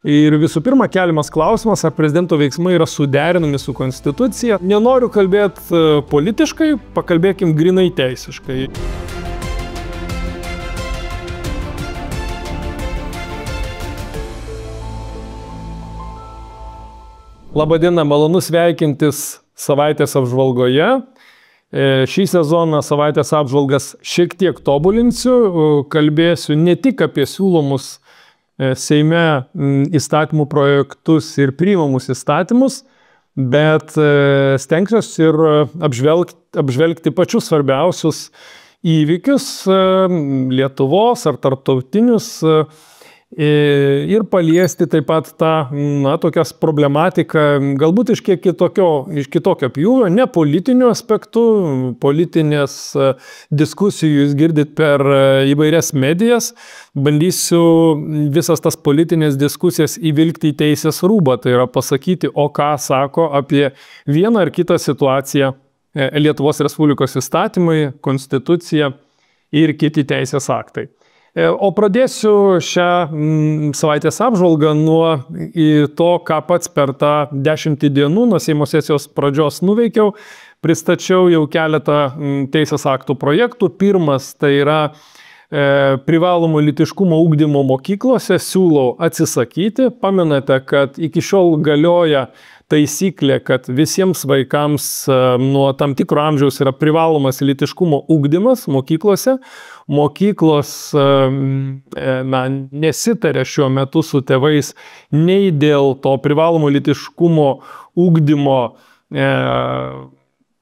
Ir visų pirma, keliamas klausimas, ar prezidento veiksmai yra suderinami su konstitucija. Nenoriu kalbėti politiškai, pakalbėkim grinai teisiškai. Labadiena, malonu sveikintis savaitės apžvalgoje. Šį sezoną savaitės apžvalgas šiek tiek tobulinsiu, kalbėsiu ne tik apie siūlomus Seime įstatymų projektus ir priimamus įstatymus, bet stengsiuosi ir apžvelgti pačius svarbiausius įvykius Lietuvos ar tarptautinius ir paliesti taip pat tą, tokias problematiką, galbūt iš kitokio pjūvio, ne politinių aspektų, politinės diskusijų jūs girdit per įvairias medijas, bandysiu visas tas politinės diskusijas įvilkti į teisės rūbą, tai yra pasakyti, o ką sako apie vieną ar kitą situaciją Lietuvos Respublikos įstatymai, konstitucija ir kiti teisės aktai. O pradėsiu šią savaitės apžvalgą nuo to, ką pats per tą 10 dienų nuo Seimo sesijos pradžios nuveikiau. Pristačiau jau keletą teisės aktų projektų. Pirmas tai yra privalomo lytiškumo ugdymo mokyklose, siūlau atsisakyti. Pamenate, kad iki šiol galioja taisyklė, kad visiems vaikams nuo tam tikro amžiaus yra privalomas lytiškumo ugdymas mokyklose. Mokyklos nesitarė šiuo metu su tėvais nei dėl to privalomo lytiškumo ugdymo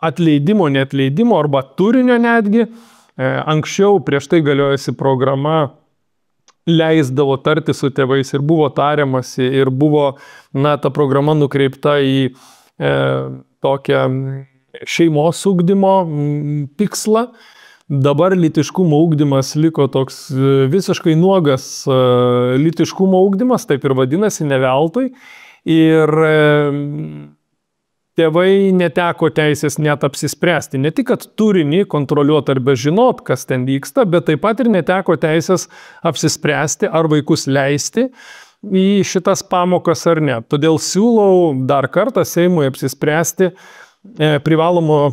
atleidimo, neatleidimo arba turinio netgi. Anksčiau prieš tai galiojusi programa leisdavo tarti su tėvais ir buvo tariamasi ir buvo ta programa nukreipta į tokią šeimos ugdymo tikslą. Dabar lytiškumo ugdymas liko toks visiškai nuogas lytiškumo ugdymas, taip ir vadinasi, ne veltui. Ir tėvai neteko teisės net apsispręsti. Ne tik, kad turinį kontroliuoti arba žinot, kas ten vyksta, bet taip pat ir neteko teisės apsispręsti, ar vaikus leisti į šitas pamokas ar ne. Todėl siūlau dar kartą Seimui apsispręsti privalomo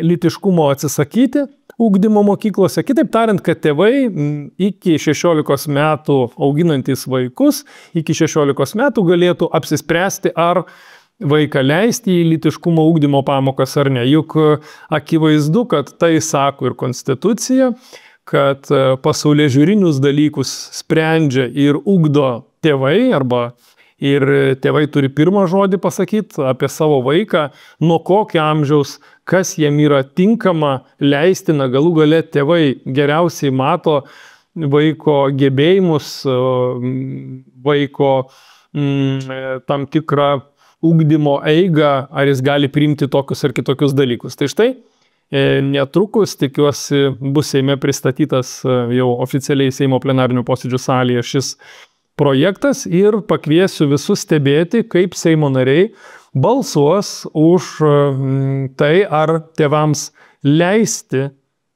lytiškumo atsisakyti ugdymo mokyklose. Kitaip tariant, kad tėvai iki 16 metų auginantys vaikus, iki 16 metų galėtų apsispręsti, ar vaiką leisti į lytiškumo ugdymo pamokas ar ne. Juk akivaizdu, kad tai sako ir konstitucija, kad pasaulėžiūrinius dalykus sprendžia ir ugdo tėvai, arba ir tėvai turi pirmą žodį pasakyti apie savo vaiką, nuo kokio amžiaus, kas jiem yra tinkama, leistina. Galų gale tėvai geriausiai mato vaiko gebėjimus, vaiko tam tikrą ugdymo eigą, ar jis gali priimti tokius ar kitokius dalykus. Tai štai, netrukus, tikiuosi, bus Seime pristatytas jau oficialiai Seimo plenarinių posėdžių salėje šis projektas ir pakviesiu visus stebėti, kaip Seimo nariai balsuos už tai, ar tėvams leisti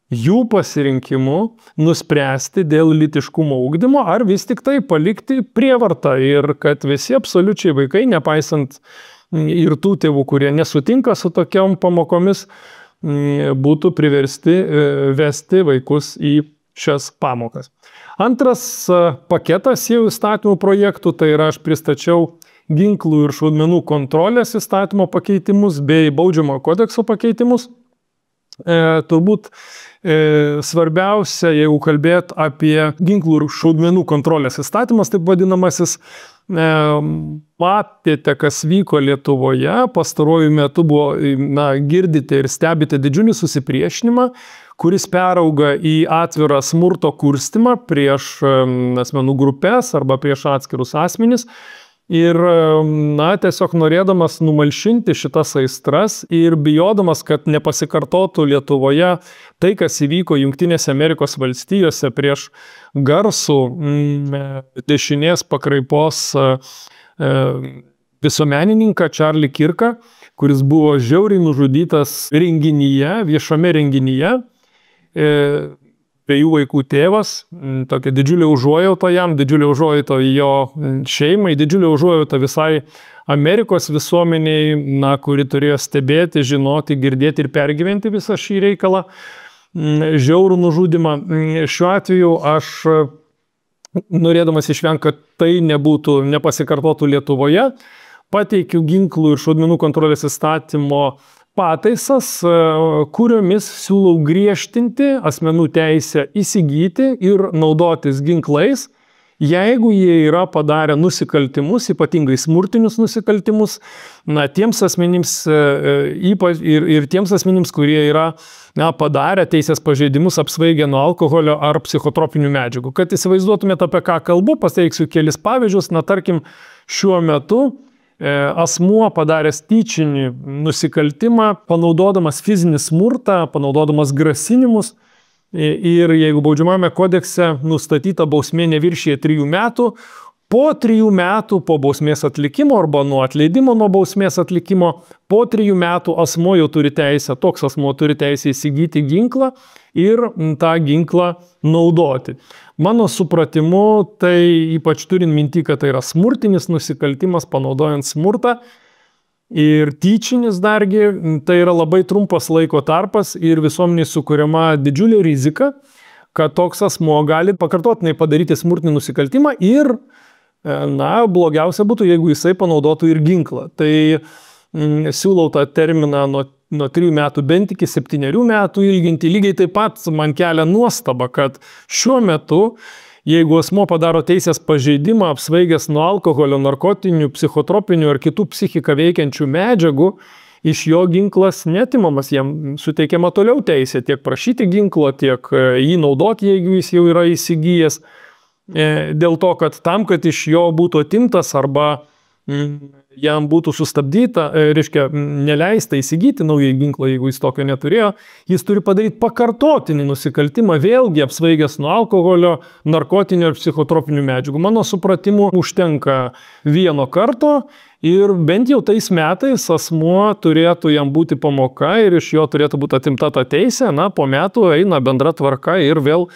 jų pasirinkimu nuspręsti dėl lytiškumo ugdymo, ar vis tik tai palikti prievartą ir kad visi absoliučiai vaikai, nepaisant ir tų tėvų, kurie nesutinka su tokiom pamokomis, būtų priversti vesti vaikus į šias pamokas. Antras paketas jau įstatymų projektų, tai yra aš pristačiau ginklų ir šaudmenų kontrolės įstatymo pakeitimus bei baudžiamojo kodekso pakeitimus. Turbūt svarbiausia, jeigu kalbėt apie ginklų ir šaudmenų kontrolės įstatymas, taip vadinamasis, matėte, kas vyko Lietuvoje, pastaruoju metu buvo, girdite ir stebite didžiulį susipriešinimą, kuris perauga į atvirą smurto kurstymą prieš asmenų grupės arba prieš atskirus asmenis. Ir, tiesiog norėdamas numalšinti šitas aistras ir bijodamas, kad nepasikartotų Lietuvoje tai, kas įvyko Jungtinėse Amerikos valstijose prieš garsų dešinės pakraipos visuomenininką Charlie Kirką, kuris buvo žiauriai nužudytas renginyje, viešame renginyje. 2 vaikų tėvas, tokia didžiulė užuojauta jam, didžiulė užuojauta jo šeimai, didžiulė užuojauta visai Amerikos visuomeniai, kuri turėjo stebėti, žinoti, girdėti ir pergyventi visą šį reikalą, žiaurų nužudymą. Šiuo atveju aš, norėdamas išvengti, kad tai nepasikartotų Lietuvoje, pateikiu ginklų ir šaudmenų kontrolės įstatymo pataisas, kuriomis siūlau griežtinti asmenų teisę įsigyti ir naudotis ginklais, jeigu jie yra padarę nusikaltimus, ypatingai smurtinius nusikaltimus, tiems asmenims ir tiems asmenims, kurie yra padarę teisės pažeidimus, apsvaigę nuo alkoholio ar psichotropinių medžiagų. Kad įsivaizduotumėte, apie ką kalbu, pateiksiu kelis pavyzdžius. Tarkim, šiuo metu asmuo padaręs tyčinį nusikaltimą, panaudodamas fizinį smurtą, panaudodamas grasinimus, ir jeigu baudžiamajame kodekse nustatyta bausmė neviršyje 3 metų, po 3 metų po bausmės atlikimo arba nuo atleidimo nuo bausmės atlikimo, po 3 metų toks asmuo turi teisę įsigyti ginklą ir tą ginklą naudoti. Mano supratimu, tai ypač turint minty, kad tai yra smurtinis nusikaltimas, panaudojant smurtą, ir tyčinis dargi, tai yra labai trumpas laiko tarpas ir visuomeniai sukuriama didžiulė rizika, kad toks asmuo gali pakartotinai padaryti smurtinį nusikaltimą ir, blogiausia būtų, jeigu jisai panaudotų ir ginklą. Tai siūlau tą terminą nuo 3 metų bent iki 7 metų ilginti. Lygiai taip pat man kelia nuostaba, kad šiuo metu, jeigu asmuo padaro teisės pažeidimą, apsvaigęs nuo alkoholio, narkotinių, psichotropinių ar kitų psichiką veikiančių medžiagų, iš jo ginklas netimamas, jam suteikiama toliau teisė tiek prašyti ginklo, tiek jį naudoti, jeigu jis jau yra įsigijęs. Dėl to, kad tam, kad iš jo būtų atimtas arba jam būtų sustabdyta, neleista įsigyti naują ginklą, jeigu jis tokio neturėjo, jis turi padaryti pakartotinį nusikaltimą, vėlgi apsvaigęs nuo alkoholio, narkotinių ir psichotropinių medžiagų. Mano supratimu, užtenka vieno karto ir bent jau tais metais asmuo turėtų jam būti pamoka ir iš jo turėtų būti atimta ta teisė, po metų eina bendra tvarka ir vėl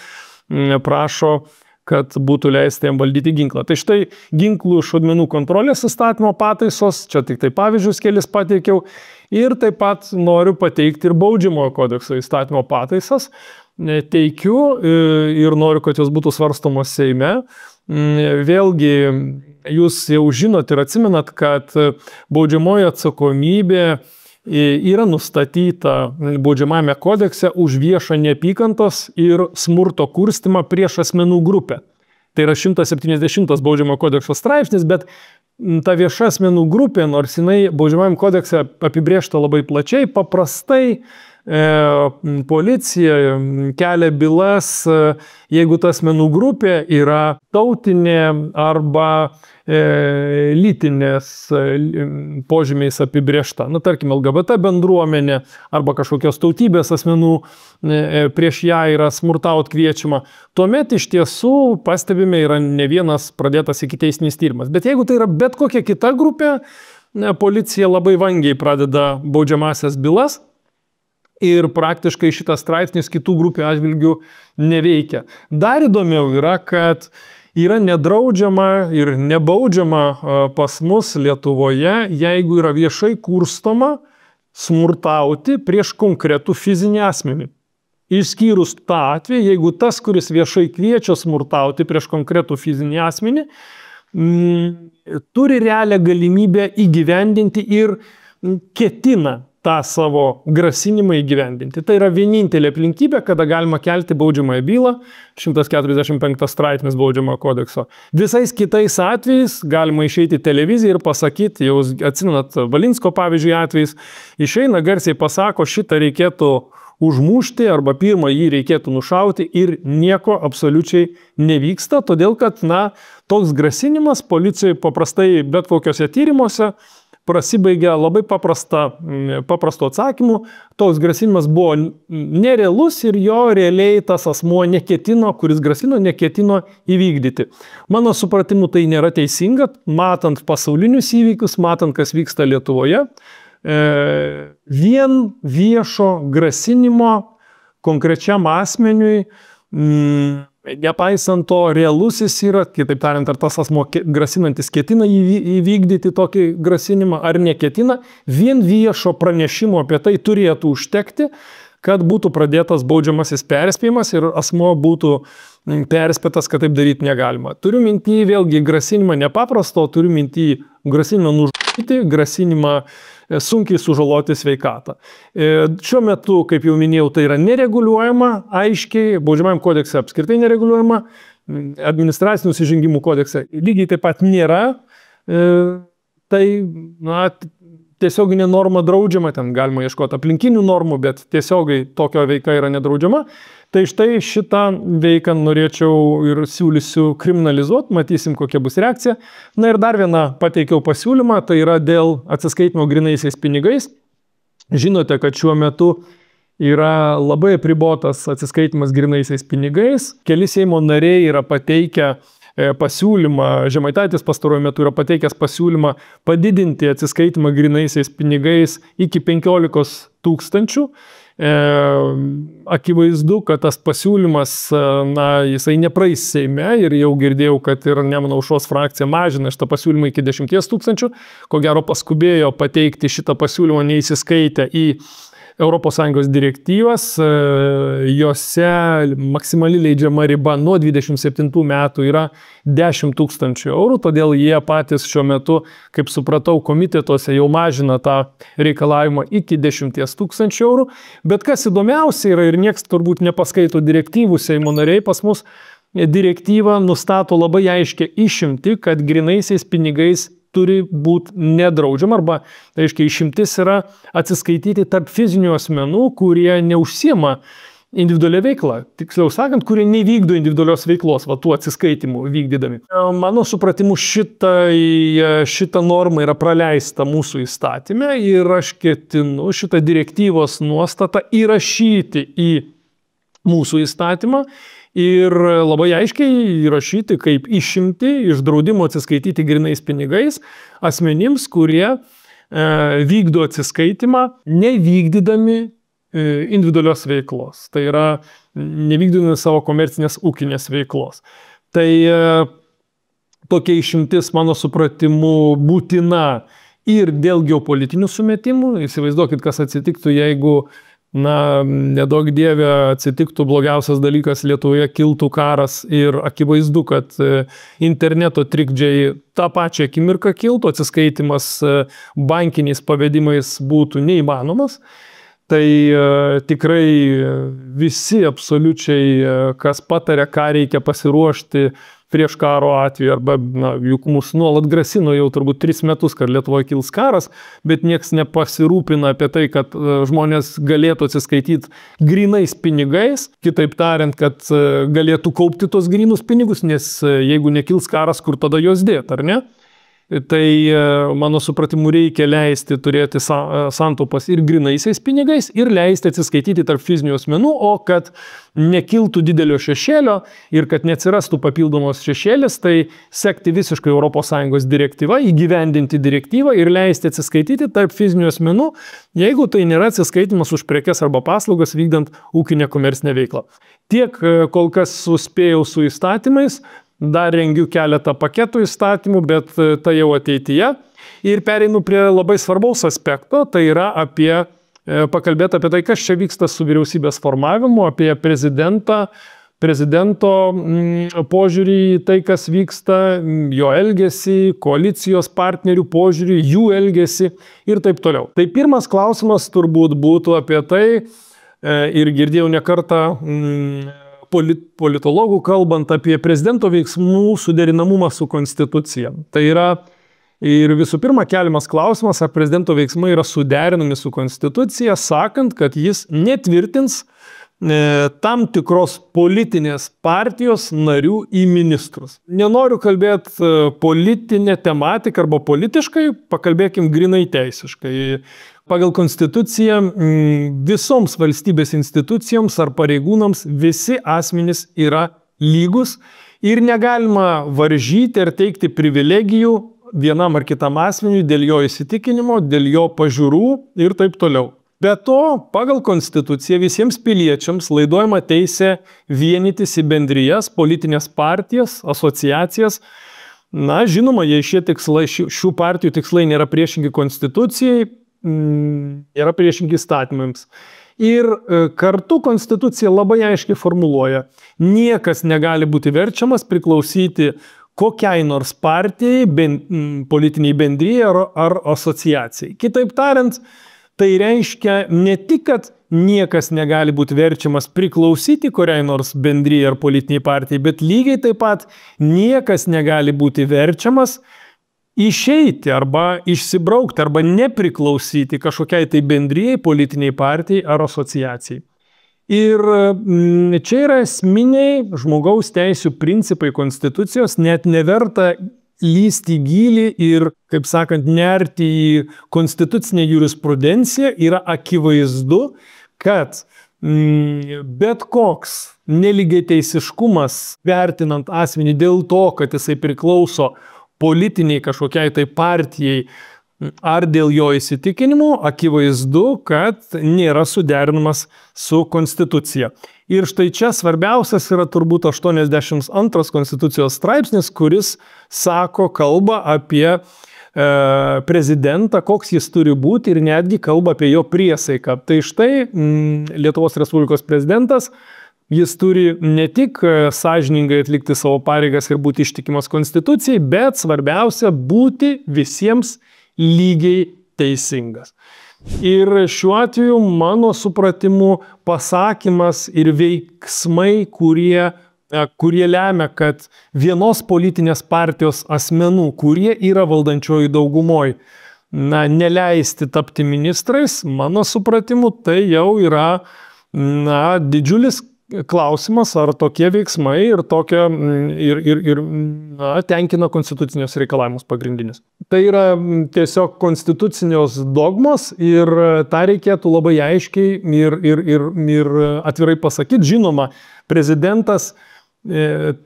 prašo, kad būtų leista jam valdyti ginklą. Tai štai ginklų šaudmenų kontrolės įstatymo pataisos, čia tik tai pavyzdžius kelis pateikiau, ir taip pat noriu pateikti ir baudžiamojo kodekso įstatymo pataisas. Teikiu ir noriu, kad jos būtų svarstomos Seime. Vėlgi, jūs jau žinot ir atsimenat, kad baudžiamoji atsakomybė yra nustatyta baudžiamajame kodekse už viešą neapykantos ir smurto kurstymą prieš asmenų grupę. Tai yra 170 baudžiamojo kodekso straipsnis, bet ta vieša asmenų grupė, nors jinai baudžiamajame kodekse apibrėžta labai plačiai, paprastai policija kelia bylas, jeigu ta asmenų grupė yra tautinė arba lytinės požymiais apibrėžta. Tarkim, LGBT bendruomenė arba kažkokios tautybės asmenų prieš ją yra smurtaut kviečiama. Tuomet iš tiesų pastebime yra ne vienas pradėtas ikiteisminis tyrimas. Bet jeigu tai yra bet kokia kita grupė, policija labai vangiai pradeda baudžiamasias bylas ir praktiškai šitas straipsnis kitų grupių atžvilgių neveikia. Dar įdomiau yra, kad yra nedraudžiama ir nebaudžiama pas mus Lietuvoje, jeigu yra viešai kurstoma smurtauti prieš konkretų fizinį asmenį. Išskyrus tą atvejį, jeigu tas, kuris viešai kviečia smurtauti prieš konkretų fizinį asmenį, turi realią galimybę įgyvendinti ir ketina tą savo grasinimą įgyvendinti. Tai yra vienintelė aplinkybė, kada galima kelti baudžiamąją bylą, 145 straipsnis baudžiamojo kodekso. Visais kitais atvejais galima išeiti į televiziją ir pasakyti, jau atsimenat Valinsko pavyzdžiui atvejais, išeina garsiai pasako, šitą reikėtų užmušti arba pirmą jį reikėtų nušauti ir nieko absoliučiai nevyksta, todėl kad, toks grasinimas policijoje paprastai bet kokiuose tyrimuose prasibaigia labai paprastu atsakymu. Toks grasinimas buvo nerealus ir jo realiai tas asmuo kuris grasino, neketino įvykdyti. Mano supratimu tai nėra teisinga, matant pasaulinius įvykius, matant, kas vyksta Lietuvoje. Vien viešo grasinimo konkrečiam asmeniui Nepaisant to, realusis yra, kitaip tariant, ar tas asmo grasinantis ketina įvykdyti tokį grasinimą, ar neketina, vien viešo pranešimo apie tai turėtų užtekti, kad būtų pradėtas baudžiamasis perspėjimas ir asmo būtų perspėtas, kad taip daryti negalima. Turiu mintį vėlgi grasinimą nepaprasto, turiu mintį grasinimą nužudyti, grasinimą sunkiai sužaloti sveikatą. Šiuo metu, kaip jau minėjau, tai yra nereguliuojama, aiškiai, baudžiamajam kodekse apskritai nereguliuojama, administracinių nusižengimų kodekse lygiai taip pat nėra. Tai, tiesioginė norma draudžiama, ten galima ieškoti aplinkinių normų, bet tiesiogai tokio veika yra nedraudžiama. Tai štai šitą veiką norėčiau ir siūlysiu kriminalizuoti, matysim, kokia bus reakcija. Na ir dar vieną pateikiau pasiūlymą, tai yra dėl atsiskaitimo grynaisiais pinigais. Žinote, kad šiuo metu yra labai apribotas atsiskaitimas grynaisiais pinigais. Keli Seimo nariai yra pateikę pasiūlymą, Žemaitaitis pastaruoju metu yra pateikęs pasiūlymą padidinti atsiskaitimą grynaisiais pinigais iki 15 000. Akivaizdu, kad tas pasiūlymas, jisai nepraeis Seime ir jau girdėjau, kad ir Nemuno aušros frakcija mažina šitą pasiūlymą iki 10 000. Ko gero paskubėjo pateikti šitą pasiūlymą neįsiskaitę į ES direktyvas, jose maksimali leidžiama riba nuo 27 metų yra 10 000 eurų, todėl jie patys šiuo metu, kaip supratau, komitetuose jau mažina tą reikalavimą iki 10 000 eurų. Bet kas įdomiausia yra ir nieks turbūt nepaskaito direktyvų Seimo nariai, pas mus direktyva nustato labai aiškiai išimtį, kad grynaisiais pinigais turi būti nedraudžiama, arba, tai aiškiai, išimtis yra atsiskaityti tarp fizinių asmenų, kurie neužsiema individualią veiklą. Tiksliau sakant, kurie nevykdo individualios veiklos, tų atsiskaitimų vykdydami. Mano supratimu, šita norma yra praleista mūsų įstatyme ir aš ketinu šitą direktyvos nuostatą įrašyti į mūsų įstatymą ir labai aiškiai įrašyti kaip išimti iš draudimo atsiskaityti grynais pinigais asmenims, kurie vykdo atsiskaitimą nevykdydami individualios veiklos. Tai yra nevykdydami savo komercinės ūkinės veiklos. Tai tokia išimtis, mano supratimu, būtina ir dėl geopolitinių sumetimų. Įsivaizduokit, kas atsitiktų, jeigu nedaug dievė atsitiktų blogiausias dalykas, Lietuvoje kiltų karas ir akivaizdu, kad interneto trikdžiai tą pačią akimirką kiltų, atsiskaitimas bankiniais pavedimais būtų neįmanomas. Tai tikrai visi absoliučiai, kas patarė, ką reikia pasiruošti prieš karo atveju, arba juk mus nuolat grasino jau turbūt 3 metus, kad Lietuvoje kils karas, bet nieks nepasirūpina apie tai, kad žmonės galėtų atsiskaityti grynais pinigais, kitaip tariant, kad galėtų kaupti tos grynus pinigus, nes jeigu nekils karas, kur tada juos dėti, ar ne? Tai mano supratimu reikia leisti turėti santaupas ir grynaisiais pinigais ir leisti atsiskaityti tarp fizinių asmenų, o kad nekiltų didelio šešėlio ir kad neatsirastų papildomos šešėlis, tai sekti visiškai ES direktyvą, įgyvendinti direktyvą ir leisti atsiskaityti tarp fizinių asmenų, jeigu tai nėra atsiskaitimas už prekes arba paslaugas vykdant ūkinę komercinę veiklą. Tiek kol kas suspėjau su įstatymais. Dar rengiu keletą paketų įstatymų, bet tai jau ateityje. Ir pereinu prie labai svarbaus aspekto, tai yra pakalbėti apie tai, kas čia vyksta su vyriausybės formavimu, apie prezidento požiūrį į tai, kas vyksta, jo elgesį, koalicijos partnerių požiūrį, jų elgesį ir taip toliau. Tai pirmas klausimas turbūt būtų apie tai, ir girdėjau ne kartą politologų kalbant apie prezidento veiksmų suderinamumą su konstitucija. Tai yra ir visų pirma keliamas klausimas, ar prezidento veiksmai yra suderinami su konstitucija, sakant, kad jis netvirtins tam tikros politinės partijos narių į ministrus. Nenoriu kalbėti politinę tematiką arba politiškai, pakalbėkim grinai teisiškai. Pagal konstituciją visoms valstybės institucijoms ar pareigūnams visi asmenys yra lygus ir negalima varžyti ar teikti privilegijų vienam ar kitam asmeniui dėl jo įsitikinimo, dėl jo pažiūrų ir taip toliau. Be to, pagal konstituciją visiems piliečiams laiduojama teisė vienytis į bendrijas, politinės partijas, asociacijas. Na, žinoma, jei šių partijų tikslai nėra priešingi konstitucijai, yra priešingi įstatymams. Ir kartu konstitucija labai aiškiai formuluoja, niekas negali būti verčiamas priklausyti kokiai nors partijai, politiniai bendrijai ar asociacijai. Kitaip tariant, tai reiškia ne tik, kad niekas negali būti verčiamas priklausyti kuriai nors bendrijai ar politiniai partijai, bet lygiai taip pat niekas negali būti verčiamas išeiti arba išsibraukti arba nepriklausyti kažkokiai tai bendrijai, politiniai partijai ar asociacijai. Ir čia yra esminiai žmogaus teisių principai konstitucijos, net neverta lysti į gilį ir, kaip sakant, nerti į konstitucinę jurisprudenciją. Yra akivaizdu, kad bet koks nelygiateisiškumas vertinant asmenį dėl to, kad jisai priklauso politiniai kažkokiai tai partijai ar dėl jo įsitikinimų, akivaizdu, kad nėra suderinamas su konstitucija. Ir štai čia svarbiausias yra turbūt 82 konstitucijos straipsnis, kuris kalba apie prezidentą, koks jis turi būti ir netgi kalba apie jo priesaiką. Tai štai Lietuvos Respublikos prezidentas, jis turi ne tik sąžiningai atlikti savo pareigas ir būti ištikimas konstitucijai, bet svarbiausia būti visiems lygiai teisingas. Ir šiuo atveju, mano supratimu, pasakymas ir veiksmai, kurie lemia, kad vienos politinės partijos asmenų, kurie yra valdančioji daugumoj, neleisti tapti ministrais, mano supratimu, tai jau yra didžiulis klausimas, ar tokie veiksmai ir tenkina konstitucinius reikalavimus pagrindinius. Tai yra tiesiog konstitucinios dogmos ir tą reikėtų labai aiškiai ir atvirai pasakyti. Žinoma, prezidentas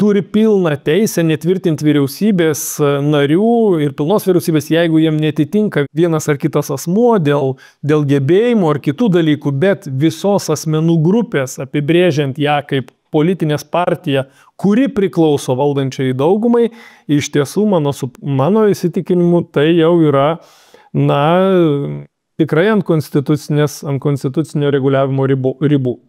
turi pilną teisę netvirtinti vyriausybės narių ir pilnos vyriausybės, jeigu jiem netitinka vienas ar kitas asmuo dėl gebėjimų ar kitų dalykų, bet visos asmenų grupės, apibrėžiant ją kaip politinės partija, kuri priklauso valdančiai daugumai, iš tiesų, mano įsitikinimu, tai jau yra, tikrai ant konstitucinio reguliavimo ribų.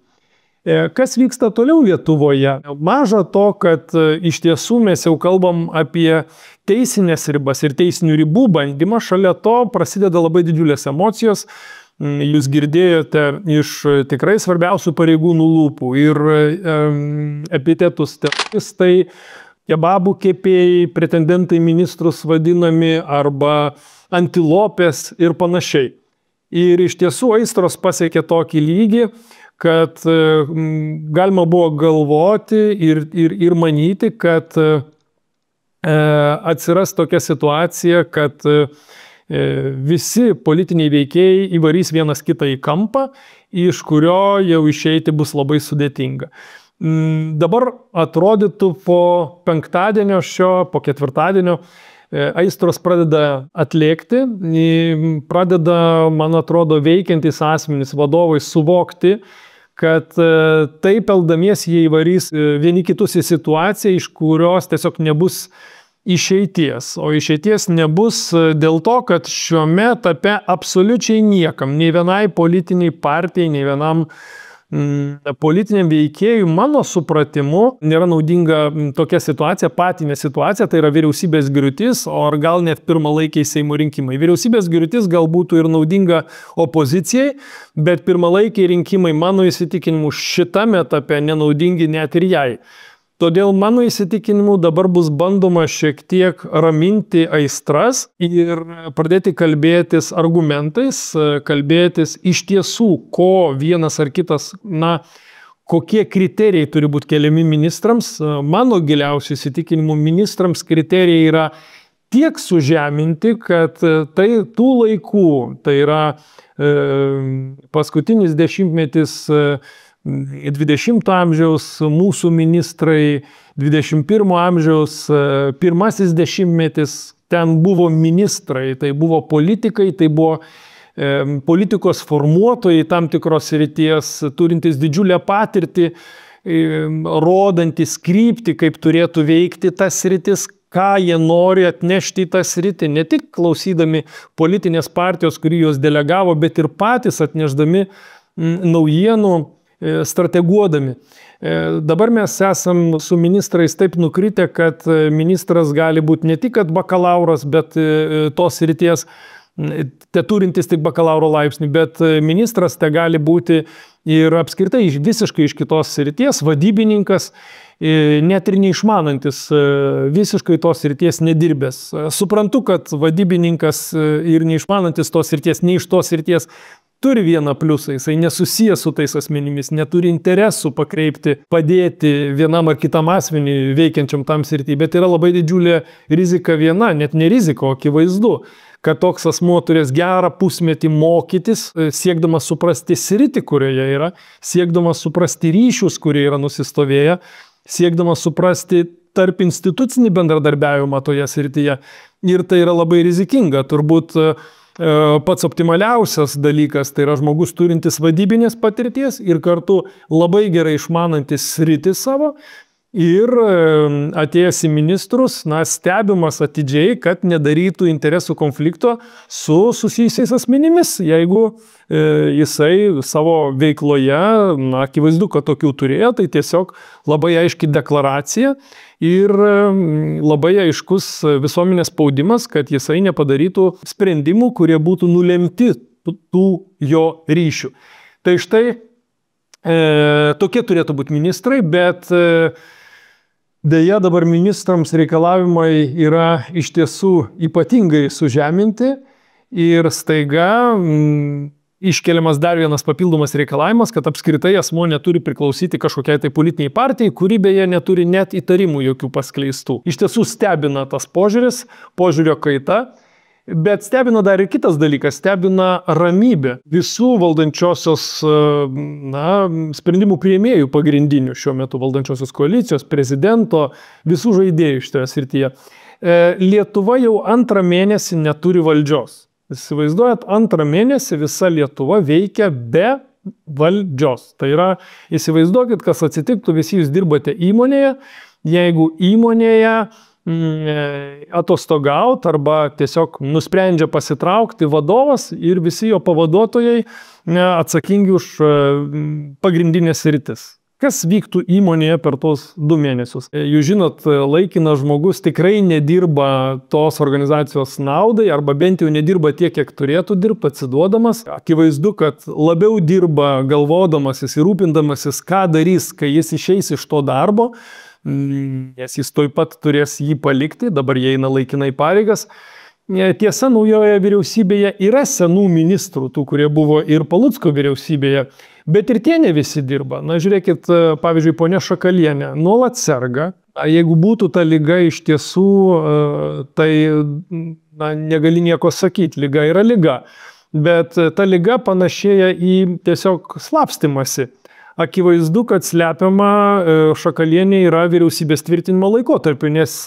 Kas vyksta toliau Lietuvoje? Maža to, kad iš tiesų mes jau kalbam apie teisinės ribas ir teisinių ribų bandymą, šalia to prasideda labai didžiulės emocijos. Jūs girdėjote iš tikrai svarbiausių pareigūnų lūpų ir epitetus teroristai, kebabų kepėjai, pretendentai ministrus vadinami arba antilopės ir panašiai. Ir iš tiesų aistros pasiekė tokį lygį, kad galima buvo galvoti ir manyti, kad atsiras tokia situacija, kad visi politiniai veikėjai įvarys vienas kitą į kampą, iš kurio jau išeiti bus labai sudėtinga. Dabar atrodytų po penktadienio po ketvirtadienio aistros pradeda atlėkti, pradeda, man atrodo, veikiantys asmenys, vadovai suvokti, kad taip elgdamiesi jie įvarys vieni kitus į situaciją, iš kurios tiesiog nebus išeities. O išeities nebus dėl to, kad šiuo etape absoliučiai niekam, nei vienai politiniai partijai, nei vienam politiniam veikėjui, mano supratimu, nėra naudinga tokia situacija, patinė situacija, tai yra vyriausybės griūtis, o ar gal net pirmalaikiai Seimo rinkimai. Vyriausybės griūtis gal būtų ir naudinga opozicijai, bet pirmalaikiai rinkimai, mano įsitikinimu, šitame etape nenaudingi net ir jai. Todėl mano įsitikinimu dabar bus bandoma šiek tiek raminti aistras ir pradėti kalbėtis argumentais, kalbėtis iš tiesų, ko vienas ar kitas, kokie kriterijai turi būti keliami ministrams. Mano giliausiu įsitikinimu ministrams kriterijai yra tiek sužeminti, kad tai tų laikų, tai yra paskutinis dešimtmetis 20 amžiaus mūsų ministrai, 21 amžiaus pirmasis dešimtmetis, ten buvo ministrai, tai buvo politikai, tai buvo politikos formuotojai tam tikros srities, turintys didžiulę patirtį, rodantis kryptį, kaip turėtų veikti tas sritis, ką jie nori atnešti į tą sritį, ne tik klausydami politinės partijos, kuri juos delegavo, bet ir patys atnešdami naujienų, strateguodami. Dabar mes esam su ministrais taip nukritę, kad ministras gali būti ne tik bakalauras, bet tos srities, te turintis tik bakalauro laipsnį, bet ministras te gali būti ir apskritai visiškai iš kitos srities, vadybininkas, net ir neišmanantis, visiškai tos srities nedirbęs. Suprantu, kad vadybininkas ir neišmanantis tos srities, ne iš tos srities, turi vieną pliusą, jisai nesusijęs su tais asmenimis, neturi interesų pakreipti, padėti vienam ar kitam asmeniui veikiančiam tam srity, bet yra labai didžiulė rizika viena, net ne rizika, o akivaizdu, kad toks asmuo turės gerą pusmetį mokytis, siekdamas suprasti sritį, kurioje yra, siekdamas suprasti ryšius, kurie yra nusistovėję, siekdamas suprasti tarp institucinį bendradarbiavimą toje srityje. Ir tai yra labai rizikinga, turbūt pats optimaliausias dalykas, tai yra žmogus turintis vadybinės patirties ir kartu labai gerai išmanantis sritį savo ir atėjęs į ministrus, stebimas atidžiai, kad nedarytų interesų konflikto su susijusiais asmenimis, jeigu jisai savo veikloje, akivaizdu, kad tokių turėjo, tai tiesiog labai aiški deklaracija ir labai aiškus visuomenės spaudimas, kad jisai nepadarytų sprendimų, kurie būtų nulemti tų jo ryšių. Tai štai tokie turėtų būti ministrai, bet deja dabar ministrams reikalavimai yra iš tiesų ypatingai sužeminti ir staiga iškeliamas dar vienas papildomas reikalavimas, kad apskritai asmuo neturi priklausyti kažkokiai tai politiniai partijai, kuri beje neturi net įtarimų jokių paskleistų. Iš tiesų stebina tas požiūris, požiūrio kaita, bet stebina dar ir kitas dalykas, stebina ramybė visų valdančiosios sprendimų priėmėjų pagrindinių šiuo metu valdančiosios koalicijos, prezidento, visų žaidėjų šitoje srityje. Lietuva jau antrą mėnesį neturi valdžios. Įsivaizduojat, antrą mėnesį visa Lietuva veikia be valdžios. Tai yra, įsivaizduokit, kas atsitiktų, visi jūs dirbate įmonėje, jeigu įmonėje atostogaut arba tiesiog nusprendžia pasitraukti vadovas ir visi jo pavaduotojai atsakingi už pagrindinės sritis. Kas vyktų įmonėje per tos 2 mėnesius? Jūs žinot, laikinas žmogus tikrai nedirba tos organizacijos naudai, arba bent jau nedirba tiek, kiek turėtų dirbti, atsiduodamas. Akivaizdu, kad labiau dirba galvodamasis ir rūpindamasis, ką darys, kai jis išeis iš to darbo, nes jis tuoj pat turės jį palikti, dabar jie eina laikinai pareigas. Tiesa, naujoje vyriausybėje yra senų ministrų, tų, kurie buvo ir Palucko vyriausybėje, bet ir tie ne visi dirba. Žiūrėkit, pavyzdžiui, ponia Šakalienė nuolat serga. Jeigu būtų ta liga iš tiesų, tai negali nieko sakyti, liga yra liga. Bet ta liga panašėja į tiesiog slapstymasi. Akivaizdu, kad slepiama Šakalienė yra vyriausybės tvirtinimo laikotarpiu, nes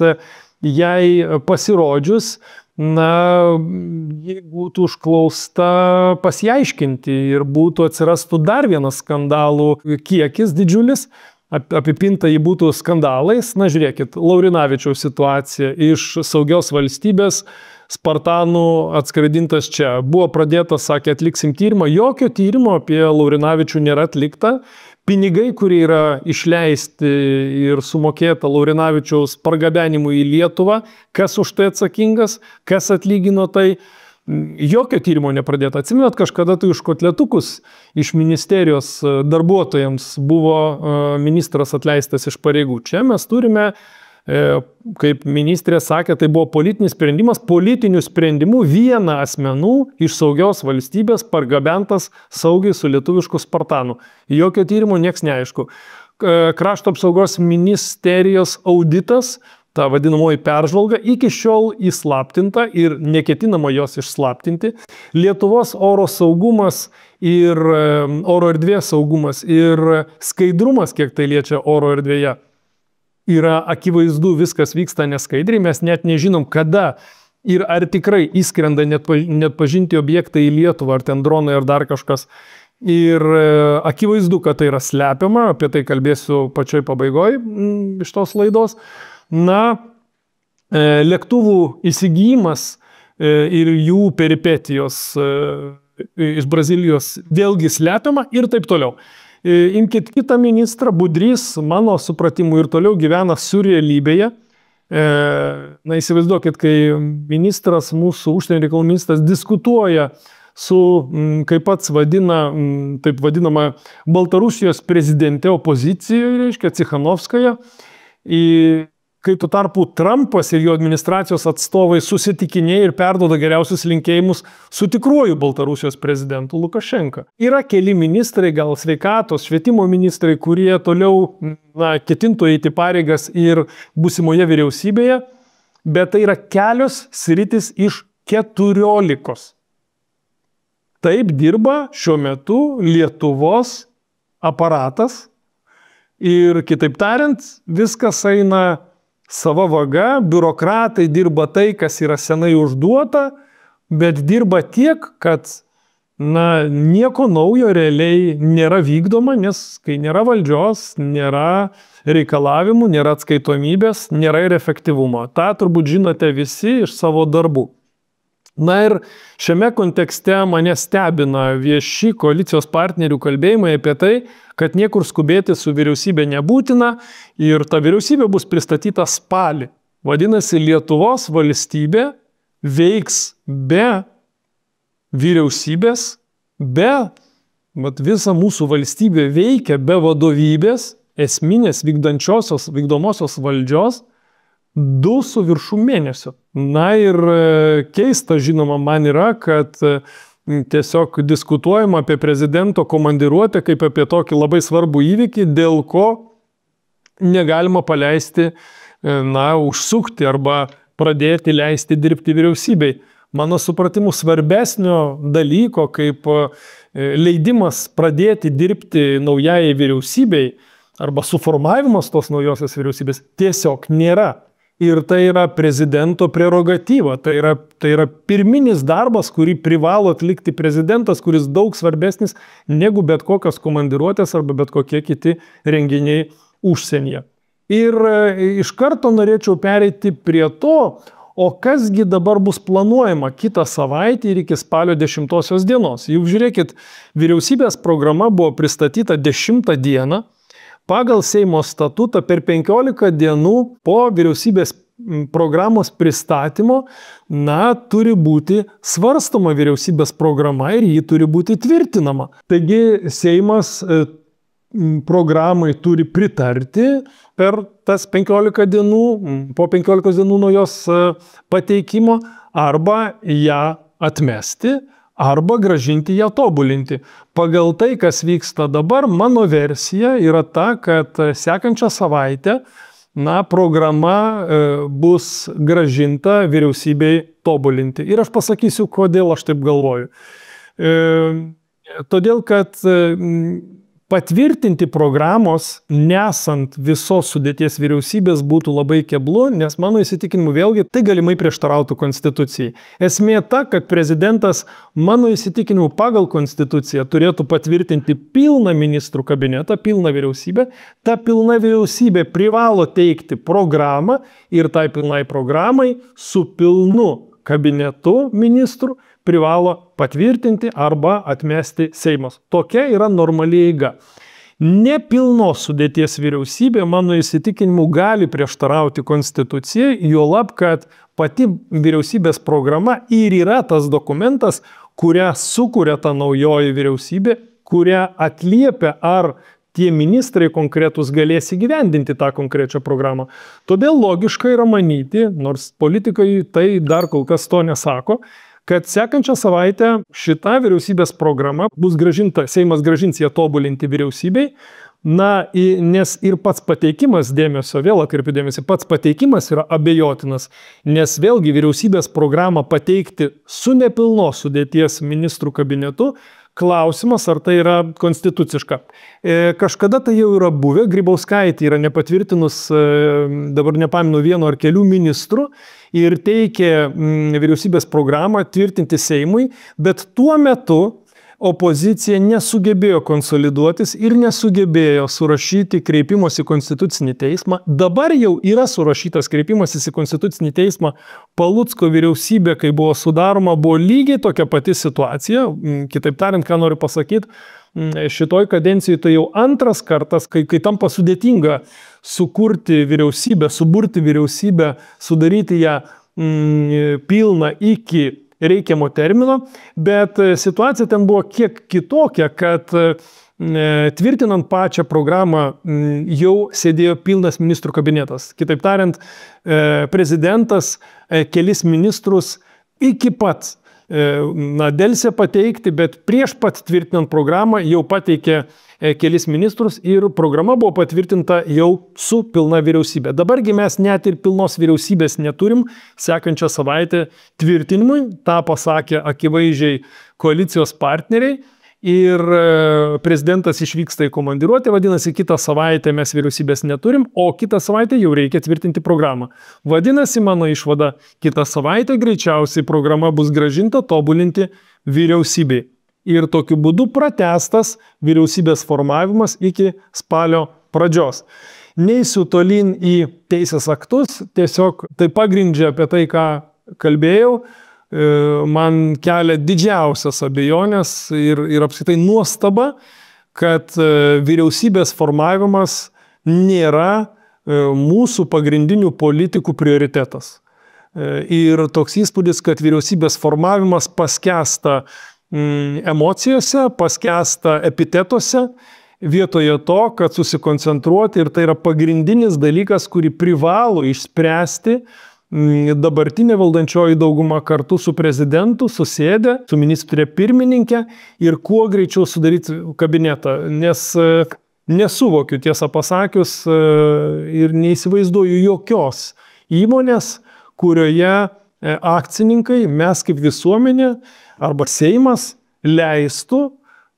jai pasirodžius, ji būtų užklausta pasiaiškinti ir atsirastų dar vienas skandalų kiekis didžiulis, apipinta jį būtų skandalais. Žiūrėkit, Laurinavičiaus situacija iš saugios valstybės, Spartanų atskraidintas čia. Buvo pradėtas, sakė, atliksim tyrimą. Jokio tyrimo apie Laurinavičių nėra atlikta. Pinigai, kurie yra išleisti ir sumokėta Laurinavičiaus pargabenimui į Lietuvą, kas už tai atsakingas, kas atlygino tai, jokio tyrimo nepradėta. Atsimenat, kažkada tai už kotletukus iš ministerijos darbuotojams buvo ministras atleistas iš pareigų. Čia mes turime, kaip ministrė sakė, tai buvo politinis sprendimas, politinių sprendimų vieną asmenų iš saugios valstybės pargabentas saugiai su lietuvišku Spartanu. Jokio tyrimo nieks neaišku. Krašto apsaugos ministerijos auditas, ta vadinamoji peržvalga, iki šiol įslaptinta ir neketinama jos išslaptinti. Lietuvos oro saugumas ir oro erdvės saugumas ir skaidrumas, kiek tai liečia oro erdvėje, yra akivaizdu, viskas vyksta neskaidriai, mes net nežinom, kada ir ar tikrai įskrenda neatpažinti objektai į Lietuvą, ar ten dronai, ar dar kažkas. Ir akivaizdu, kad tai yra slepiama, apie tai kalbėsiu pačioj pabaigoj iš tos laidos. Na, lėktuvų įsigijimas ir jų peripetijos iš Brazilijos vėlgi slepiama ir taip toliau. Imkit kitą ministrą, Budrys, mano supratimu, ir toliau gyvena surrealybėje. Na, įsivaizduokit, kai ministras, mūsų užsienio reikalų ministras, diskutuoja su, kaip pats vadina, taip vadinama, Baltarusijos prezidentė opozicijoje, reiškia, Cichanovskaja, kai tuo tarpu Trumpas ir jo administracijos atstovai susitikinėja ir perduoda geriausius linkėjimus su tikruoju Baltarusijos prezidentu Lukašenka. Yra keli ministrai, gal sveikatos, švietimo ministrai, kurie toliau ketintų eiti pareigas ir būsimoje vyriausybėje, bet tai yra kelios sritis iš 14. Taip dirba šiuo metu Lietuvos aparatas ir, kitaip tariant, viskas eina sava vaga, biurokratai dirba tai, kas yra senai užduota, bet dirba tiek, kad nieko naujo realiai nėra vykdoma, nes kai nėra valdžios, nėra reikalavimų, nėra atskaitomybės, nėra ir efektyvumo. Ta turbūt žinote visi iš savo darbų. Na ir šiame kontekste mane stebina vieši koalicijos partnerių kalbėjimai apie tai, kad niekur skubėti su vyriausybė nebūtina ir ta vyriausybė bus pristatyta spalį. Vadinasi, Lietuvos valstybė veiks be vyriausybės, visa mūsų valstybė veikia be vadovybės, esminės vykdomosios valdžios, 2 su viršum mėnesio. Na ir keista, žinoma, man yra, kad tiesiog diskutuojama apie prezidento komandiruotę kaip apie tokį labai svarbų įvykį, dėl ko negalima paleisti, užsukti arba pradėti leisti dirbti vyriausybei. Mano supratimu, svarbesnio dalyko, kaip leidimas pradėti dirbti naujai vyriausybei arba suformavimas tos naujosios vyriausybės tiesiog nėra. Ir tai yra prezidento prerogatyva, tai yra pirminis darbas, kurį privalo atlikti prezidentas, kuris daug svarbesnis negu bet kokios komandiruotės arba bet kokie kiti renginiai užsienyje. Ir iš karto norėčiau pereiti prie to, o kasgi dabar bus planuojama kitą savaitę ir iki spalio 10 dienos. Juk žiūrėkit, vyriausybės programa buvo pristatyta 10 dieną. Pagal Seimo statutą per 15 dienų po vyriausybės programos pristatymo, turi būti svarstoma vyriausybės programa ir ji turi būti tvirtinama. Taigi Seimas programai turi pritarti per tas 15 dienų, po 15 dienų nuo jos pateikimo, arba ją atmesti, arba gražinti ją tobulinti. Pagal tai, kas vyksta dabar, mano versija yra ta, kad sekančią savaitę programa bus gražinta vyriausybei tobulinti. Ir aš pasakysiu, kodėl aš taip galvoju. Todėl, kad patvirtinti programos, nesant visos sudėties vyriausybės, būtų labai keblu, nes mano įsitikinimu vėlgi tai galimai prieštarautų konstitucijai. Esmė ta, kad prezidentas, mano įsitikinimu, pagal konstituciją turėtų patvirtinti pilną ministrų kabinetą, pilną vyriausybę. Ta pilna vyriausybė privalo teikti programą ir tai pilnai programai su pilnu kabinetu ministrų privalo patvirtinti arba atmesti Seimas. Tokia yra normali eiga. Nepilnos sudėties vyriausybė, mano įsitikinimu, gali prieštarauti konstitucijai, juolab, kad pati vyriausybės programa ir yra tas dokumentas, kurią sukuria ta naujoji vyriausybė, kurią atliepia, ar tie ministrai konkretus galės įgyvendinti tą konkrečią programą. Todėl logiška yra manyti, nors politikai tai dar kol kas to nesako, kad sekančią savaitę šita vyriausybės programa bus gražinta, Seimas grąžins ją tobulinti vyriausybei, nes ir pats pateikimas dėmesio, vėl atkreipiu dėmesį, pats pateikimas yra abejotinas, nes vėlgi vyriausybės programą pateikti su nepilnos sudėties ministrų kabinetu klausimas, ar tai yra konstituciška. Kažkada tai jau yra buvę, Grybauskaitė yra nepatvirtinus, dabar nepamenu, vieno ar kelių ministrų ir teikė vyriausybės programą tvirtinti Seimui, bet tuo metu opozicija nesugebėjo konsoliduotis ir nesugebėjo surašyti kreipimosi į Konstitucinį teismą. Dabar jau yra surašytas kreipimasis į Konstitucinį teismą. Palucko vyriausybė, kai buvo sudaroma, buvo lygiai tokia pati situacija. Kitaip tariant, ką noriu pasakyti, šitoj kadencijoje tai jau antras kartas, kai tampa sudėtinga sukurti vyriausybę, suburti vyriausybę, sudaryti ją pilną iki reikiamo termino, bet situacija ten buvo kiek kitokia, kad tvirtinant pačią programą jau sėdėjo pilnas ministrų kabinetas. Kitaip tariant, prezidentas kelis ministrus iki pat delsė pateikti, bet prieš pat tvirtinant programą jau pateikė kelis ministrus ir programa buvo patvirtinta jau su pilna vyriausybė. Dabargi mes net ir pilnos vyriausybės neturim sekančią savaitę tvirtinimui, tą pasakė akivaizdžiai koalicijos partneriai ir prezidentas išvyksta į komandiruotę, vadinasi, kitą savaitę mes vyriausybės neturim, o kitą savaitę jau reikia tvirtinti programą. Vadinasi, mano išvada, kitą savaitę greičiausiai programa bus grąžinta tobulinti vyriausybei. Ir tokiu būdu pratęstas vyriausybės formavimas iki spalio pradžios. Neisiu tolyn į teisės aktus, tiesiog tai pagrindžia apie tai, ką kalbėjau, man kelia didžiausias abejonės ir apskritai nuostaba, kad vyriausybės formavimas nėra mūsų pagrindinių politikų prioritetas. Ir toks įspūdis, kad vyriausybės formavimas paskęsta emocijose, paskęsta epitetuose, vietoje to, kad susikoncentruoti, ir tai yra pagrindinis dalykas, kurį privalo išspręsti dabartinė valdančioji dauguma kartu su prezidentu, susėdę, su ministrė pirmininkė ir kuo greičiau sudaryti kabinetą, nes nesuvokiu, tiesą pasakius, ir neįsivaizduoju jokios įmonės, kurioje akcininkai, mes kaip visuomenė arba Seimas leistų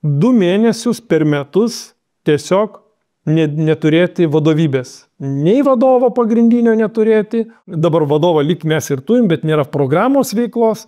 2 mėnesius per metus tiesiog neturėti vadovybės. Nei vadovo pagrindinio neturėti, dabar vadovą lyg mes ir turim, bet nėra programos veiklos,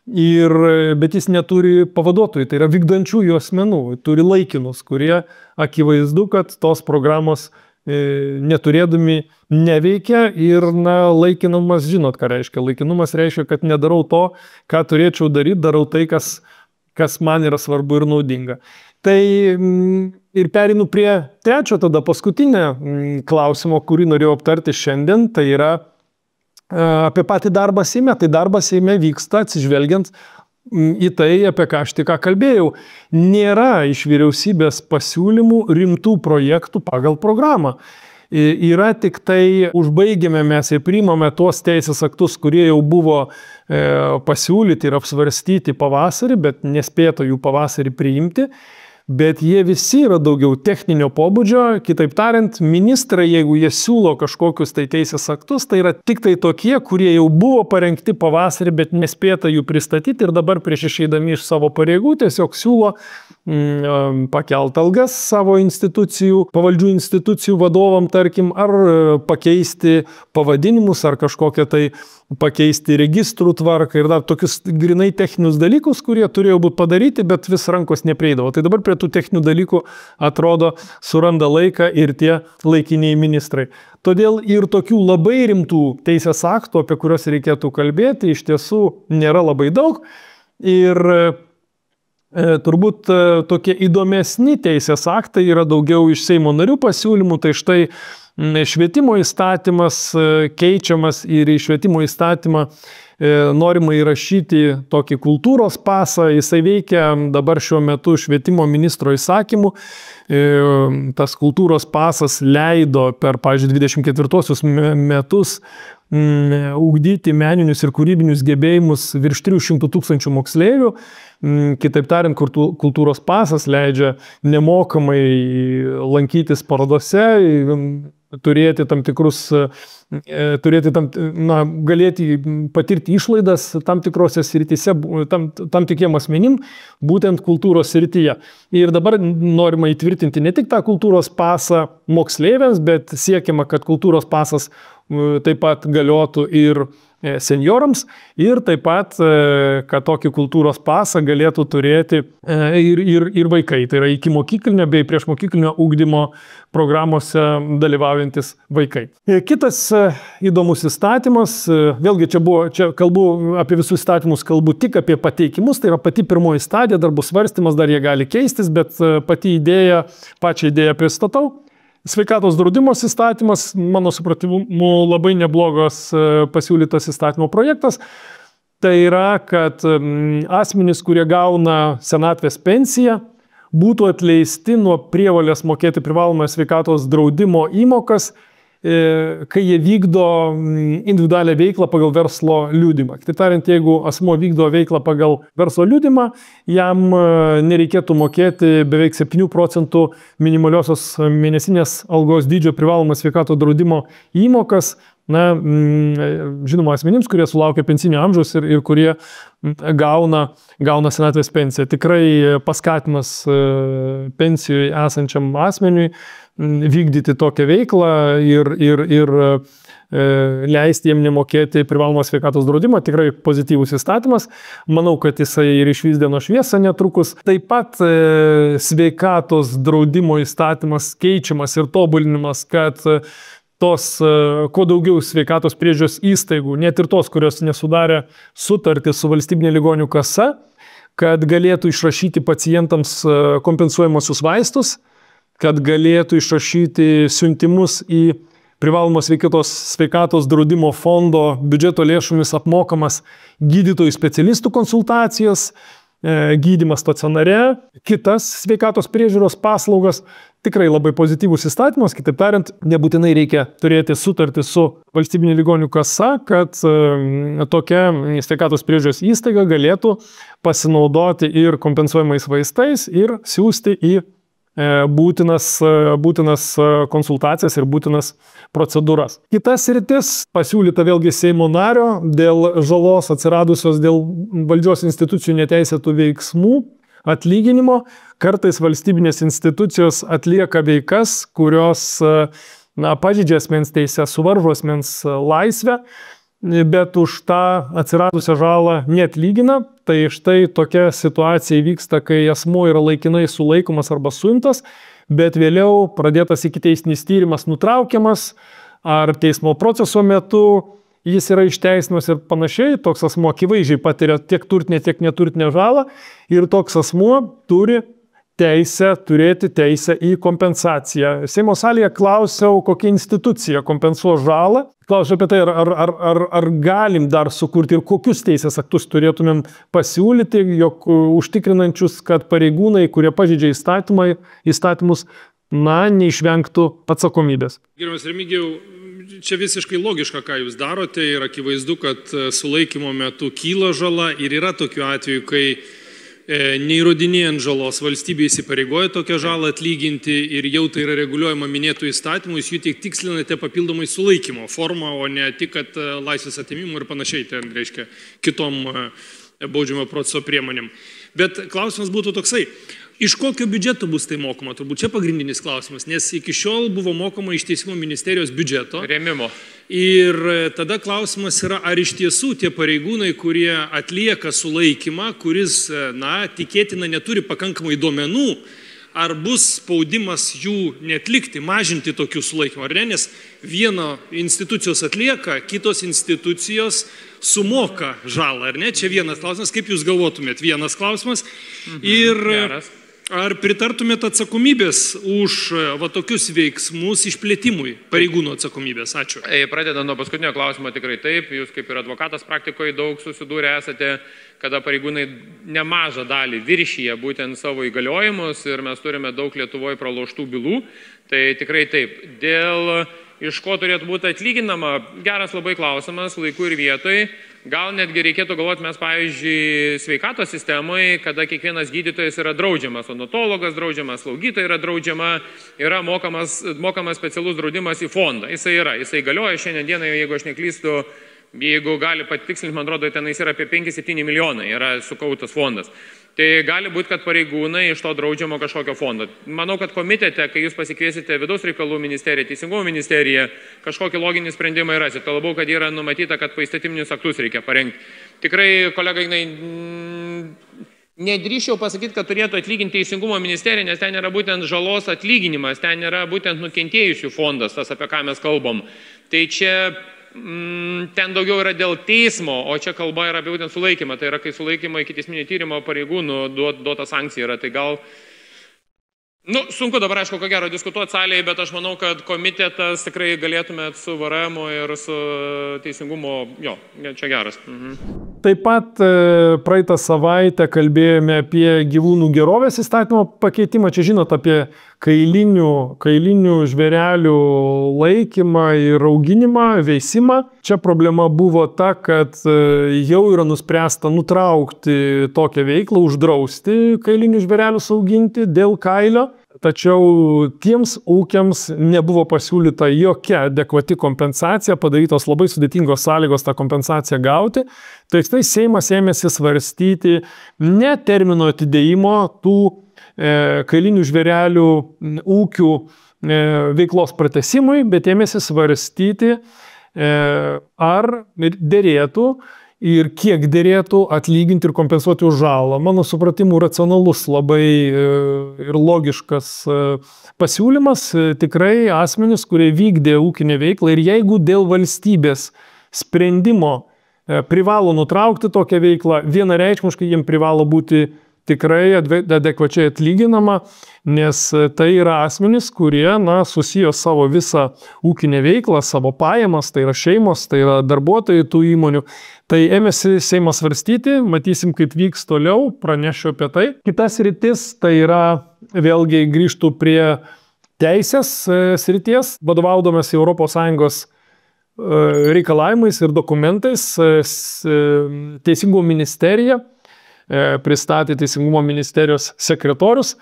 bet jis neturi pavaduotojų, tai yra vykdančiųjų asmenų, turi laikinus, kurie akivaizdu, kad tos programos neturėdami neveikia ir laikinumas, žinot, ką reiškia. Laikinumas reiškia, kad nedarau to, ką turėčiau daryti, darau tai, kas man yra svarbu ir naudinga. Tai ir perinu prie trečio, tada paskutinio klausimo, kurį norėjau aptarti šiandien, tai yra apie patį darbą Seime. Tai darbas Seime vyksta atsižvelgiant į tai, apie ką aš tik kalbėjau. Nėra iš vyriausybės pasiūlymų rimtų projektų pagal programą. Yra tik tai, užbaigėme mes ir priimame tuos teisės aktus, kurie jau buvo pasiūlyti ir apsvarstyti pavasarį, bet nespėta jų pavasarį priimti. Bet jie visi yra daugiau techninio pobūdžio, kitaip tariant, ministrai, jeigu jie siūlo kažkokius tai teisės aktus, tai yra tik tai tokie, kurie jau buvo parengti pavasarį, bet nespėta jų pristatyti ir dabar prieš išeidami iš savo pareigų tiesiog siūlo pakelt algas savo institucijų, pavaldžių institucijų vadovam, tarkim, ar pakeisti pavadinimus, ar kažkokią tai pakeisti registrų tvarką ir dar tokius grinai techninius dalykus, kurie turėjo būti padaryti, bet vis rankos neprieidavo. Tai dabar prie tų techninių dalykų atrodo suranda laiką ir tie laikiniai ministrai. Todėl ir tokių labai rimtų teisės aktų, apie kuriuos reikėtų kalbėti, iš tiesų nėra labai daug. Ir turbūt tokie įdomesni teisės aktai yra daugiau iš Seimo narių pasiūlymų, tai štai švietimo įstatymas keičiamas ir į švietimo įstatymą norima įrašyti tokį kultūros pasą, jisai veikia dabar šiuo metu švietimo ministro įsakymu. Tas kultūros pasas leido per, pavyzdžiui, 24 metus ugdyti meninius ir kūrybinius gebėjimus virš 300 000 moksleivių. Kitaip tariant, kultūros pasas leidžia nemokamai lankytis parodose, turėti tam tikrus, galėti patirti išlaidas tam tikrose srityse, tam tikiem asmenim, būtent kultūros srityje. Ir dabar norima įtvirtinti ne tik tą kultūros pasą moksleiviams, bet siekiama, kad kultūros pasas taip pat galiotų ir seniorams ir taip pat, kad tokį kultūros pasą galėtų turėti ir vaikai. Tai yra iki mokyklinio bei prieš mokyklinio ugdymo programuose dalyvaujantis vaikai. Kitas įdomus įstatymas, vėlgi čia kalbu apie visus įstatymus, kalbu tik apie pateikimus, tai yra pati pirmoji stadija, dar bus svarstymas, dar jie gali keistis, bet pačią idėją pristatau. Sveikatos draudimos įstatymas, mano supratimu, labai neblogas pasiūlytas įstatymo projektas. Tai yra, kad asmenys, kurie gauna senatvės pensiją, būtų atleisti nuo prievolės mokėti privalomą sveikatos draudimo įmokas, kai jie vykdo individualią veiklą pagal verslo liudymą. Kitaip tariant, jeigu asmuo vykdo veiklą pagal verslo liudymą, jam nereikėtų mokėti beveik 7% minimaliosios mėnesinės algos dydžio privalomą sveikatos draudimo įmokas, žinoma, asmenims, kurie sulaukia pensinio amžiaus ir kurie gauna senatvės pensiją. Tikrai paskatimas pensijoje esančiam asmeniui vykdyti tokią veiklą ir leisti jiem nemokėti privalomą sveikatos draudimą. Tikrai pozityvus įstatymas. Manau, kad jisai ir išvys dienos šviesą netrukus. Taip pat sveikatos draudimo įstatymas keičiamas ir tobulinimas, kad kuo daugiau sveikatos priežiūros įstaigų, net ir tos, kurios nesudarė sutartį su valstybinė ligonių kasa, kad galėtų išrašyti pacientams kompensuojamosius vaistus, kad galėtų išrašyti siuntimus į privalomos sveikatos draudimo fondo biudžeto lėšomis apmokamas gydytojų specialistų konsultacijas, gydymas stacionare, kitas sveikatos priežiūros paslaugas. Tikrai labai pozityvus įstatymas, kitaip tariant, nebūtinai reikia turėti sutartį su valstybinė ligonių kasa, kad tokia sveikatos priežiūros įstaiga galėtų pasinaudoti ir kompensuojamais vaistais ir siūsti į būtinas konsultacijas ir būtinas procedūras. Kitas sritis pasiūlyta vėlgi Seimo nario dėl žalos atsiradusios dėl valdžios institucijų neteisėtų veiksmų atlyginimo. Kartais valstybinės institucijos atlieka veikas, kurios pažeidžia asmens teisę, suvaržo asmens laisvę, bet už tą atsiradusią žalą neatlygina. Tai štai tokia situacija įvyksta, kai asmuo yra laikinai sulaikomas arba suimtas, bet vėliau pradėtas ikiteisminis tyrimas nutraukiamas, ar teismo proceso metu jis yra išteisinamas ir panašiai. Toks asmuo akivaizdžiai patiria tiek turtinę, tiek neturtinę žalą ir toks asmuo turi turėti teisę į kompensaciją. Seimo salėje klausiau, kokia institucija kompensuos žalą. Klausiau apie tai, ar galim dar sukurti ir kokius teisės aktus turėtumėm pasiūlyti, jog užtikrinančius, kad pareigūnai, kurie pažeidžia įstatymus, neišvengtų atsakomybės. Gerbiamas Remigijau, čia visiškai logiška, ką jūs darote, ir akivaizdu, kad sulaikymo metu kyla žala ir yra tokių atvejų, kai neįrodinėjant žalos valstybė įsipareigoja tokią žalą atlyginti ir jau tai yra reguliuojama minėtų įstatymų, jūs jų tik tikslinate papildomai sulaikymo formą, o ne tik, kad laisvės atėmimų ir panašiai, ten reiškia kitom baudžiamo proceso priemonėm. Bet klausimas būtų toksai, iš kokio biudžeto bus tai mokama? Turbūt čia pagrindinis klausimas, nes iki šiol buvo mokama iš Teisingumo ministerijos biudžeto. Rėmimo. Ir tada klausimas yra, ar iš tiesų tie pareigūnai, kurie atlieka sulaikymą, kuris, tikėtina neturi pakankamai duomenų, ar bus spaudimas jų netlikti, mažinti tokių sulaikymų, ar ne? Nes vieno institucijos atlieka, kitos institucijos sumoka žalą, ar ne? Čia vienas klausimas, kaip jūs galvotumėt? Vienas klausimas. Ir ar pritartumėt atsakomybės už tokius veiksmus išplėtimui, pareigūnų atsakomybės? Ačiū. Pradedant nuo paskutinio klausimo, tikrai taip. Jūs kaip ir advokatas praktikoje daug susidūrę esate, kada pareigūnai nemažą dalį viršyje būtent savo įgaliojimus ir mes turime daug Lietuvoje praloštų bylų. Tai tikrai taip. Dėl iš ko turėtų būti atlyginama, geras labai klausimas, laiku ir vietoj. Gal netgi reikėtų galvoti mes, pavyzdžiui, sveikatos sistemoje, kada kiekvienas gydytojas yra draudžiamas, odontologas draudžiamas, slaugytoja yra draudžiama, yra mokamas specialus draudimas į fondą. Jisai galioja šiandien dieną, jeigu aš neklystu, jeigu gali patikslinti, man atrodo, tenais yra apie 5-7 milijonai, yra sukautas fondas. Tai gali būti, kad pareigūnai iš to draudžiamo kažkokio fondo. Manau, kad komitete, kai jūs pasikviesite Vidaus reikalų ministeriją, Teisingumo ministeriją, kažkokį loginį sprendimą rasite. Tuo labiau, kad yra numatyta, kad poįstatyminius aktus reikia parengti. Tikrai, kolega Ignai, nedrįščiau pasakyti, kad turėtų atlyginti Teisingumo ministerija, nes ten yra būtent žalos atlyginimas, ten yra būtent nukentėjusių fondas, tas apie ką mes kalbam. Tai čia ten daugiau yra dėl teismo, o čia kalba yra apie būtent sulaikymą. Tai yra, kai sulaikymo iki teisminio tyrimo pareigūnų duota sankcija yra. Tai gal, sunku dabar, aišku, ko gero diskutuoti salėje, bet aš manau, kad komitetas tikrai galėtumėt su VRM ir su teisingumo, čia geras. Taip pat praeitą savaitę kalbėjome apie gyvūnų gerovės įstatymo pakeitimą. Čia žinot apie kailinių žvėrelių laikymą ir auginimą, veisimą. Čia problema buvo ta, kad jau yra nuspręsta nutraukti tokią veiklą, uždrausti kailinių žvėrelius auginti dėl kailio. Tačiau tiems ūkiams nebuvo pasiūlyta jokia adekvati kompensacija, padarytos labai sudėtingos sąlygos tą kompensaciją gauti. Tai štai Seimas ėmėsi svarstyti ne termino atidėjimo tų kailinių žvėrelių ūkių veiklos pratesimui, bet ėmėsi svarstyti, ar dėrėtų ir kiek dėrėtų atlyginti ir kompensuoti už žalą. Mano supratimu, racionalus labai ir logiškas pasiūlymas. Tikrai asmenys, kurie vykdė ūkinę veiklą ir jeigu dėl valstybės sprendimo privalo nutraukti tokią veiklą, vienareikšmiškai jiems privalo būti tikrai adekvačiai atlyginama, nes tai yra asmenys, kurie susijo savo visą ūkinę veiklą, savo pajamas, tai yra šeimos, tai yra darbuotojai tų įmonių. Tai ėmėsi Seimas svarstyti, matysim, kaip vyks toliau, pranešiu apie tai. Kitas sritis, tai yra, vėlgi grįžtų prie teisės srities, vadovaudamas ES reikalavimais ir dokumentais, Teisingumo ministerija, pristatė Teisingumo ministerijos sekretorius,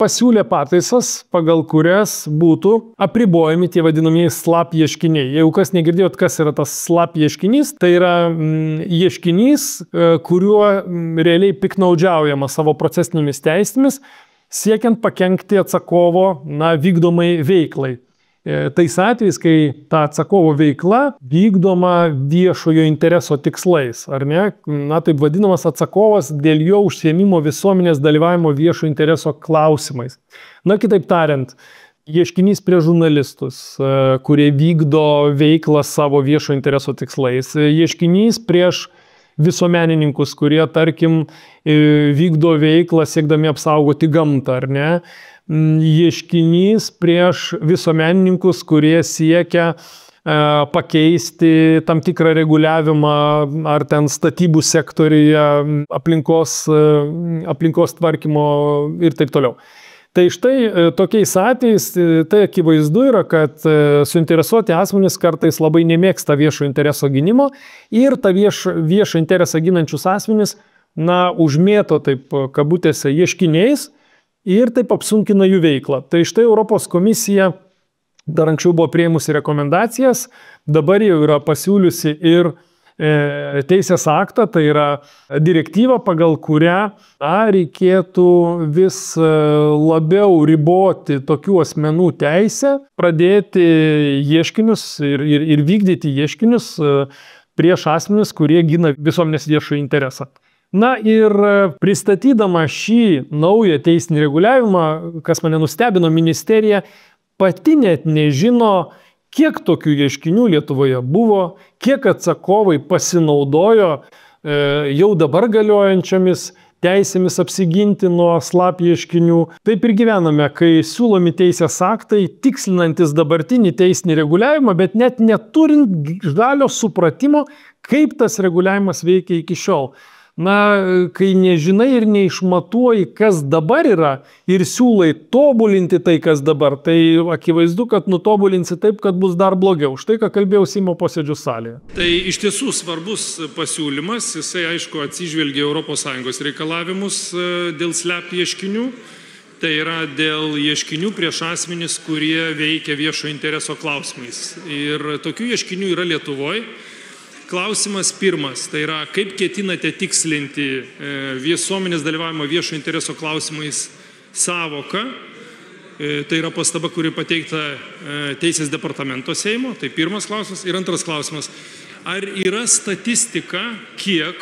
pasiūlė pataisas, pagal kurias būtų apribojami tie vadinamieji slap ieškiniai. Jeigu kas negirdėjot, kas yra tas slap ieškinys, tai yra ieškinys, kuriuo realiai piktnaudžiaujama savo procesinėmis teisėmis, siekiant pakenkti atsakovo vykdomai veiklai. Tais atvejais, kai ta atsakovo veikla vykdoma viešojo intereso tikslais, ar ne? Taip vadinamas atsakovas dėl jo užsiėmimo visuomenės dalyvavimo viešo intereso klausimais. Kitaip tariant, ieškinys prieš žurnalistus, kurie vykdo veiklą savo viešo intereso tikslais, ieškinys prieš visuomenininkus, kurie, tarkim, vykdo veiklą siekdami apsaugoti gamtą, ar ne? Ieškinys prieš visuomenininkus, kurie siekia pakeisti tam tikrą reguliavimą ar ten statybų sektoriuje, aplinkos tvarkymo ir taip toliau. Tai štai tokiais atvejais tai akivaizdu yra, kad suinteresuoti asmenys kartais labai nemėgsta viešo intereso gynimo ir tą viešą interesą ginančius asmenys užmėto taip kabutėse ieškiniais ir taip apsunkina jų veiklą. Tai štai Europos komisija dar anksčiau buvo priėmusi rekomendacijas, dabar jau yra pasiūliusi ir teisės aktą, tai yra direktyva, pagal kurią reikėtų vis labiau riboti tokių asmenų teisę, pradėti ieškinius ir vykdyti ieškinius prieš asmenis, kurie gina visuomenės viešą interesą. Ir pristatydama šį naują teisinį reguliavimą, kas mane nustebino, ministerija pati net nežino, kiek tokių ieškinių Lietuvoje buvo, kiek atsakovai pasinaudojo jau dabar galiojančiomis teisėmis apsiginti nuo slap ieškinių. Taip ir gyvename, kai siūlomi teisės aktai, tikslinantis dabartinį teisinį reguliavimą, bet net neturint žalio supratimo, kaip tas reguliavimas veikia iki šiol. kai nežinai ir neišmatuoji, kas dabar yra ir siūlai tobulinti tai, kas dabar, tai akivaizdu, kad nutobulinsi taip, kad bus dar blogiau. Štai ką kalbėjau Seimo posėdžių salėje. Tai iš tiesų svarbus pasiūlymas, jisai aišku atsižvelgia ES reikalavimus dėl SLAPP ieškinių. Tai yra dėl ieškinių prieš asmenis, kurie veikia viešo intereso klausimais. Ir tokių ieškinių yra Lietuvoje. Klausimas pirmas, tai yra, kaip ketinate tikslinti visuomenės dalyvavimo viešo intereso klausimais sąvoką. Tai yra pastaba, kuri pateikta Teisės departamento Seimo. Tai pirmas klausimas. Ir antras klausimas, ar yra statistika, kiek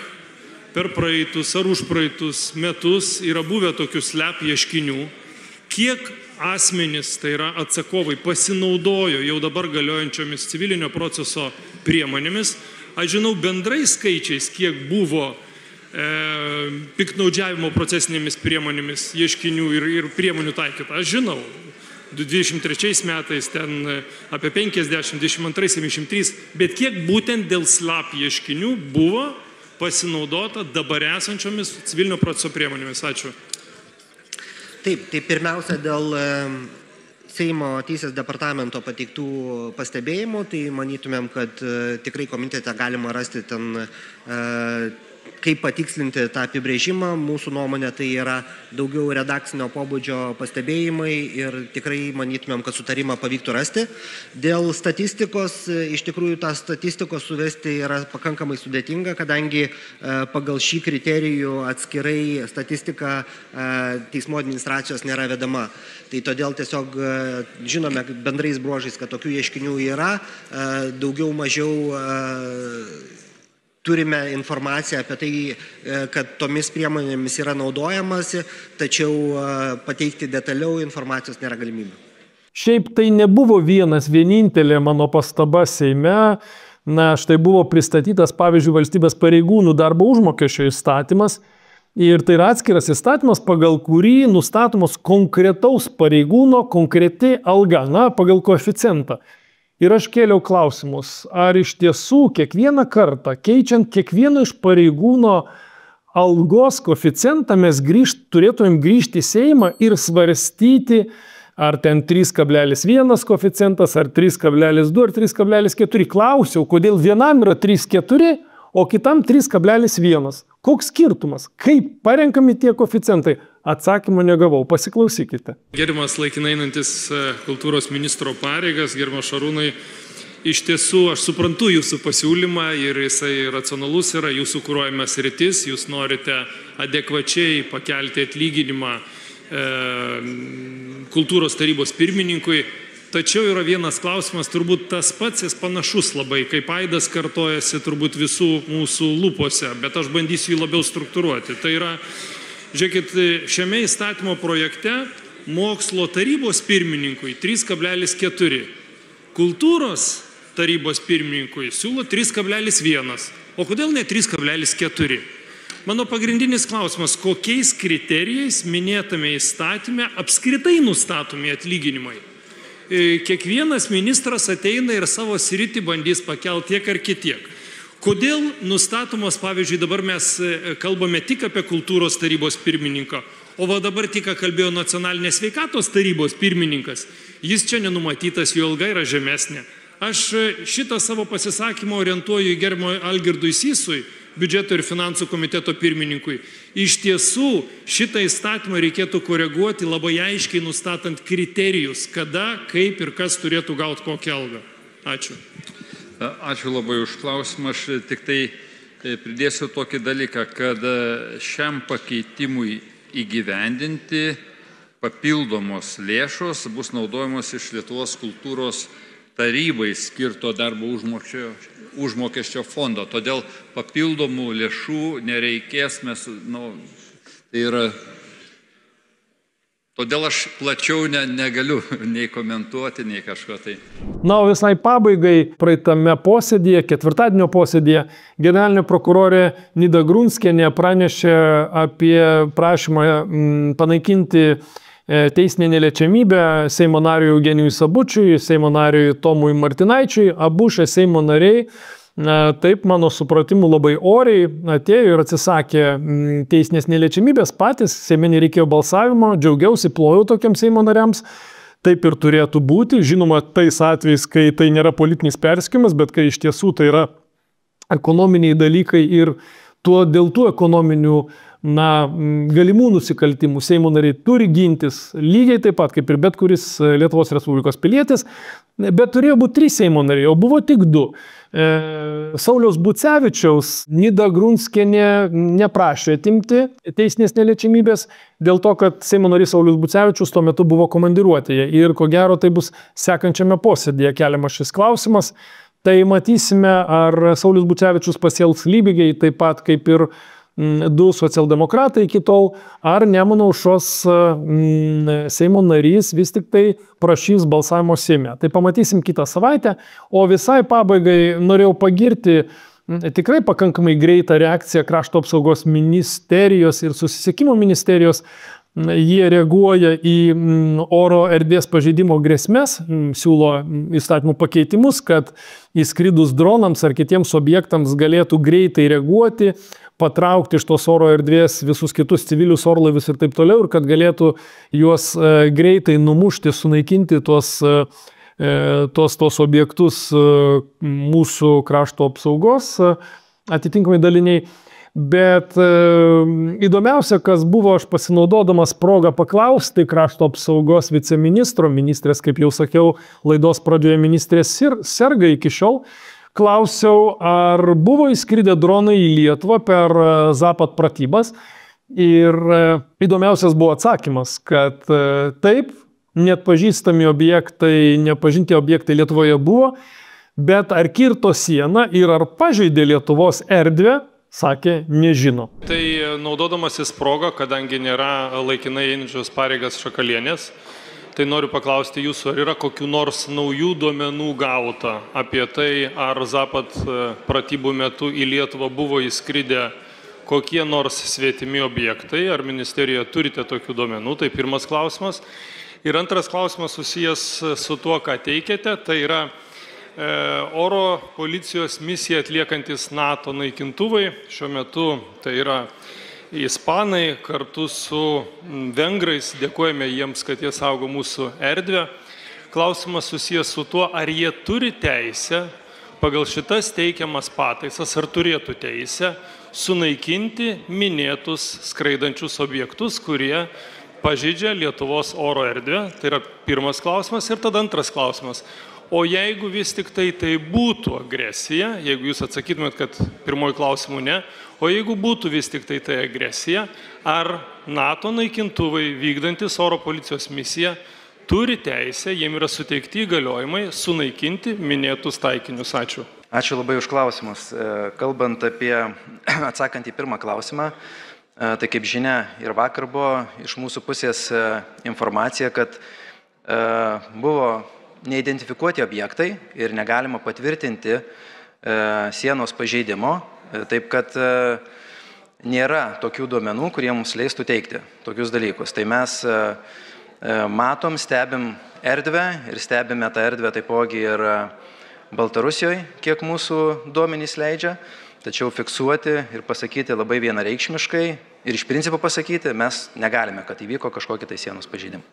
per praeitus ar užpraeitus metus yra buvę tokių SLAPP ieškinių, kiek asmenys, tai yra atsakovai, pasinaudojo jau dabar galiojančiomis civilinio proceso priemonėmis. Aš žinau bendrai skaičiais, kiek buvo piktnaudžiavimo procesinėmis priemonėmis ieškinių ir priemonių taikyta. Aš žinau, 23 metais ten apie 50, 22, 73, bet kiek būtent dėl SLAPP ieškinių buvo pasinaudota dabar esančiomis civilinio proceso priemonėmis. Ačiū. Taip, tai pirmiausia dėl Seimo Teisės departamento pateiktų pastebėjimų, tai manytumėm, kad tikrai komitete galima rasti ten, kaip patikslinti tą apibrėžimą. Mūsų nuomonė tai yra daugiau redakcinio pobūdžio pastebėjimai ir tikrai manytumėm, kad sutarimą pavyktų rasti. Dėl statistikos, iš tikrųjų tą statistikos suvesti yra pakankamai sudėtinga, kadangi pagal šį kriterijų atskirai statistika teismo administracijos nėra vedama. Tai todėl tiesiog žinome bendrais bruožais, kad tokių ieškinių yra, daugiau mažiau turime informaciją apie tai, kad tomis priemonėmis yra naudojamasi, tačiau pateikti detaliau informacijos nėra galimybė. Šiaip tai nebuvo vienintelė mano pastaba Seime. Štai buvo pristatytas, pavyzdžiui, valstybės pareigūnų darbo užmokesčio įstatymas. Ir tai yra atskiras įstatymas, pagal kurį nustatomos konkretaus pareigūno konkreti alga, pagal koeficientą. Ir aš kėliau klausimus, ar iš tiesų kiekvieną kartą, keičiant kiekvieno iš pareigūno algos koeficientą, mes turėtumėm grįžti į Seimą ir svarstyti, ar ten 3,1 koeficientas, ar 3,2, ar 3,4. Klausiau, kodėl vienam yra 3,4, o kitam 3,1. Koks skirtumas? Kaip parenkami tie koeficientai? Atsakymą negavau. Pasiklausykite. Gerbiamas laikinai einantis kultūros ministro pareigas, gerbiamas Šarūnai, iš tiesų aš suprantu jūsų pasiūlymą ir jisai racionalus yra, jūsų kuruojamas sritis, jūs norite adekvačiai pakelti atlyginimą kultūros tarybos pirmininkui. Tačiau yra vienas klausimas, turbūt tas pats, jis panašus labai, kaip aidas kartojasi turbūt visų mūsų lūpose, bet aš bandysiu jį labiau struktūruoti. Tai yra, žiūrėkit, šiame įstatymo projekte mokslo tarybos pirmininkui 3,4, kultūros tarybos pirmininkui siūlo 3,1. O kodėl ne 3,4? Mano pagrindinis klausimas, kokiais kriterijais minėtame įstatyme apskritai nustatomi atlyginimai? Kiekvienas ministras ateina ir savo sritį bandys pakelti tiek ar kitiek. Kodėl nustatomos, pavyzdžiui, dabar mes kalbame tik apie kultūros tarybos pirmininką, o va dabar tik kalbėjo nacionalinės sveikatos tarybos pirmininkas, jis čia nenumatytas, jo alga yra žemesnė. Aš šitą savo pasisakymą orientuoju į gerbiamą Algirdui Sysui, biudžeto ir finansų komiteto pirmininkui. Iš tiesų, šitą įstatymą reikėtų koreguoti labai aiškiai nustatant kriterijus, kada, kaip ir kas turėtų gauti kokią algą. Ačiū. Ačiū labai už klausimą. Aš tik tai pridėsiu tokį dalyką, kad šiam pakeitimui įgyvendinti papildomos lėšos bus naudojamos iš Lietuvos kultūros tarybai skirto darbo užmokesčio fondo. Todėl papildomų lėšų nereikės, tai yra. Todėl aš plačiau negaliu nei komentuoti, nei kažko tai. O visai pabaigai, praeitame posėdėje, ketvirtadienio posėdėje, generalinė prokurorė Nida Grunskienė pranešė apie prašymą panaikinti teisinę neliečiamybę Seimo nariui Eugenijui Sabučiui, Seimo nariui Tomui Martinaičiui. Abu šie Seimo nariai taip, mano supratimu, labai oriai atėjo ir atsisakė teisinės neliečiamybės patys, Seime nereikėjo balsavimo, džiaugiausi, plojau tokiam Seimo nariams, taip ir turėtų būti, žinoma, tais atvejais, kai tai nėra politinis persekiojimas, bet kai iš tiesų tai yra ekonominiai dalykai ir dėl tų ekonominių galimų nusikaltimų Seimo nariai turi gintis lygiai taip pat, kaip ir bet kuris Lietuvos Respublikos pilietis, bet turėjo būti 3 Seimo nariai, o buvo tik 2. Sauliaus Bucevičiaus Nida Grunskienė neprašė atimti teisinės neliečiamybės dėl to, kad Seimo narys Saulius Bucevičius tuo metu buvo komandiruotėje ir ko gero tai bus sekančiame posėdėje keliamas šis klausimas. Tai matysime, ar Saulius Bucevičius pasielgs lygiai taip pat kaip ir 2 socialdemokratai iki tol, ar Nemuno aušros Seimo narys vis tik tai prašys balsavimo Seime. Tai pamatysim kitą savaitę, o visai pabaigai norėjau pagirti tikrai pakankamai greitą reakciją Krašto apsaugos ministerijos ir Susisiekimo ministerijos. Jie reaguoja į oro erdvės pažeidimo grėsmes, siūlo įstatymų pakeitimus, kad įskridus dronams ar kitiems objektams galėtų greitai reaguoti, patraukti iš tos oro erdvės visus kitus civilius orlaivius ir taip toliau, ir kad galėtų juos greitai numušti, sunaikinti tuos objektus mūsų krašto apsaugos atitinkamai daliniai. Bet įdomiausia, kas buvo, aš pasinaudodamas progą paklausti krašto apsaugos viceministro, ministrės, kaip jau sakiau, laidos pradžioje ministrės serga iki šiol, klausiau, ar buvo įskridę dronai į Lietuvą per Zapad pratybas. Ir įdomiausias buvo atsakymas, kad taip, neatpažįstami objektai, nepažinti objektai Lietuvoje buvo, bet ar kirto sieną ir ar pažeidė Lietuvos erdvę, sakė, nežino. Tai naudodamasis progą, kadangi nėra laikinai einančios pareigas Šakalienės, tai noriu paklausti jūsų, ar yra kokių nors naujų duomenų gauta apie tai, ar Zapad pratybų metu į Lietuvą buvo įskridę kokie nors svetimi objektai, ar ministerijoje turite tokių duomenų, tai pirmas klausimas. Ir antras klausimas susijęs su tuo, ką teikėte, tai yra oro policijos misiją atliekantis NATO naikintuvai. Šiuo metu tai yra ispanai kartu su vengrais. Dėkojame jiems, kad jie saugo mūsų erdvę. Klausimas susijęs su tuo, ar jie turi teisę pagal šitas teikiamas pataisas, ar turėtų teisę sunaikinti minėtus skraidančius objektus, kurie pažeidžia Lietuvos oro erdvę. Tai yra pirmas klausimas. Ir tada antras klausimas. O jeigu vis tik tai būtų agresija, jeigu jūs atsakytumėt, kad pirmoji klausimų ne, o jeigu būtų vis tik tai agresija, ar NATO naikintuvai vykdantis oro policijos misiją turi teisę, jiem yra suteikti įgaliojimai sunaikinti minėtus taikinius? Ačiū. Ačiū labai už klausimus. Kalbant atsakant į pirmą klausimą, tai kaip žinia ir vakar buvo iš mūsų pusės informacija, kad buvo neidentifikuoti objektai ir negalima patvirtinti sienos pažeidimo, taip kad nėra tokių duomenų, kurie mums leistų teikti tokius dalykus. Tai mes matom, stebim erdvę ir stebime tą erdvę taipogi ir Baltarusijoje, kiek mūsų duomenys leidžia, tačiau fiksuoti ir pasakyti labai vienareikšmiškai ir iš principo pasakyti, mes negalime, kad įvyko kažkokie tai sienos pažeidimai.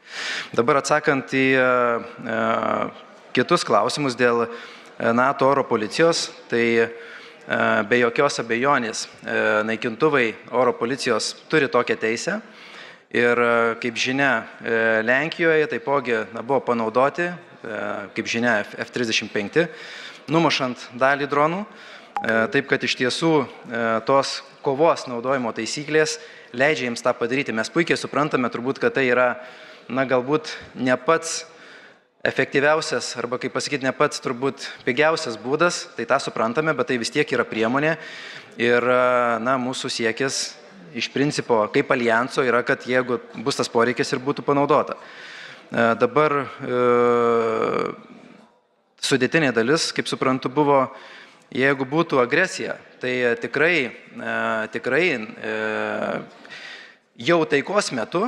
Dabar atsakant į kitus klausimus dėl NATO oro policijos, tai be jokios abejonės naikintuvai oro policijos turi tokią teisę ir kaip žinia Lenkijoje taipogi buvo panaudoti, kaip žinia F-35, numušant dalį dronų. Taip, kad iš tiesų tos kovos naudojimo taisyklės leidžia jiems tą padaryti. Mes puikiai suprantame turbūt, kad tai yra, galbūt ne pats efektyviausias, arba kaip pasakyti, ne pats turbūt pigiausias būdas, tai tą suprantame, bet tai vis tiek yra priemonė. Ir mūsų siekis iš principo kaip alijanso yra, kad jeigu bus tas poreikis ir būtų panaudota. Dabar sudėtinė dalis, kaip suprantu, buvo, jeigu būtų agresija, tai tikrai jau taikos metu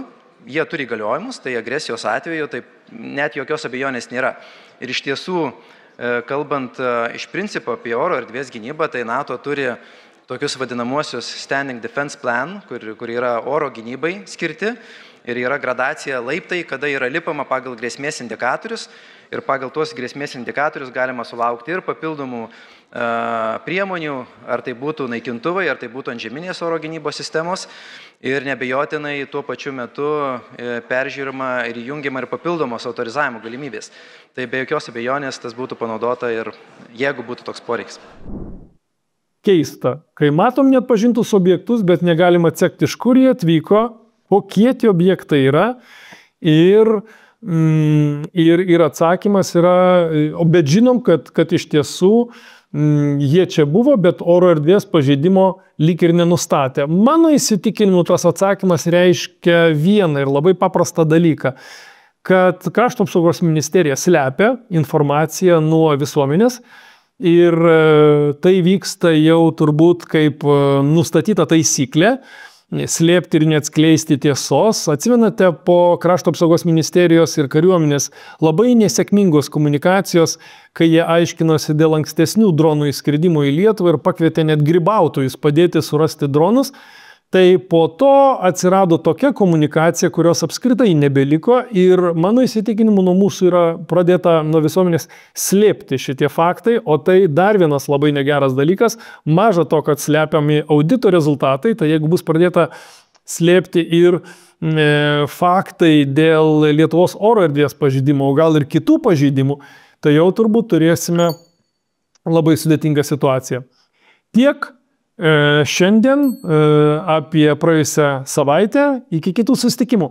jie turi įgaliojimus, tai agresijos atveju taip net jokios abejonės nėra. Ir iš tiesų kalbant iš principo apie oro erdvės gynybą, tai NATO turi tokius vadinamuosius Standing Defense Plan, kur yra oro gynybai skirti ir yra gradacija laiptai, kada yra lipama pagal grėsmės indikatorius ir pagal tuos grėsmės indikatorius galima sulaukti ir papildomų priemonių, ar tai būtų naikintuvai, ar tai būtų antžeminės oro gynybos sistemos ir nebejotinai tuo pačiu metu peržiūrima ir įjungiama ir papildomos autorizavimo galimybės. Tai be jokios abejonės tas būtų panaudota ir jeigu būtų toks poreikis. Keista, kai matom net pažintus objektus, bet negalim atsekti, iš kur jie atvyko, kokie tie objektai yra ir atsakymas yra, bet žinom, kad iš tiesų jie čia buvo, bet oro erdvės pažeidimo lyg ir nenustatė. Mano įsitikinimu tas atsakymas reiškia vieną ir labai paprastą dalyką, kad Krašto apsaugos ministerija slepia informaciją nuo visuomenės ir tai vyksta jau turbūt kaip nustatyta taisyklė, slėpti ir neatskleisti tiesos. Atsimenate, po Krašto apsaugos ministerijos ir kariuomenės labai nesėkmingos komunikacijos, kai jie aiškinosi dėl ankstesnių dronų įskridimo į Lietuvą ir pakvietė net grybautojus padėti surasti dronus, tai po to atsirado tokia komunikacija, kurios apskritai nebeliko ir mano įsitikinimu nuo mūsų yra pradėta nuo visuomenės slėpti šitie faktai, o tai dar vienas labai negeras dalykas. Maža to, kad slepiami audito rezultatai, tai jeigu bus pradėta slėpti ir faktai dėl Lietuvos oro erdvės pažeidimo, o gal ir kitų pažeidimų, tai jau turbūt turėsime labai sudėtingą situaciją. Tiek šiandien apie praėjusią savaitę. Iki kitų susitikimų.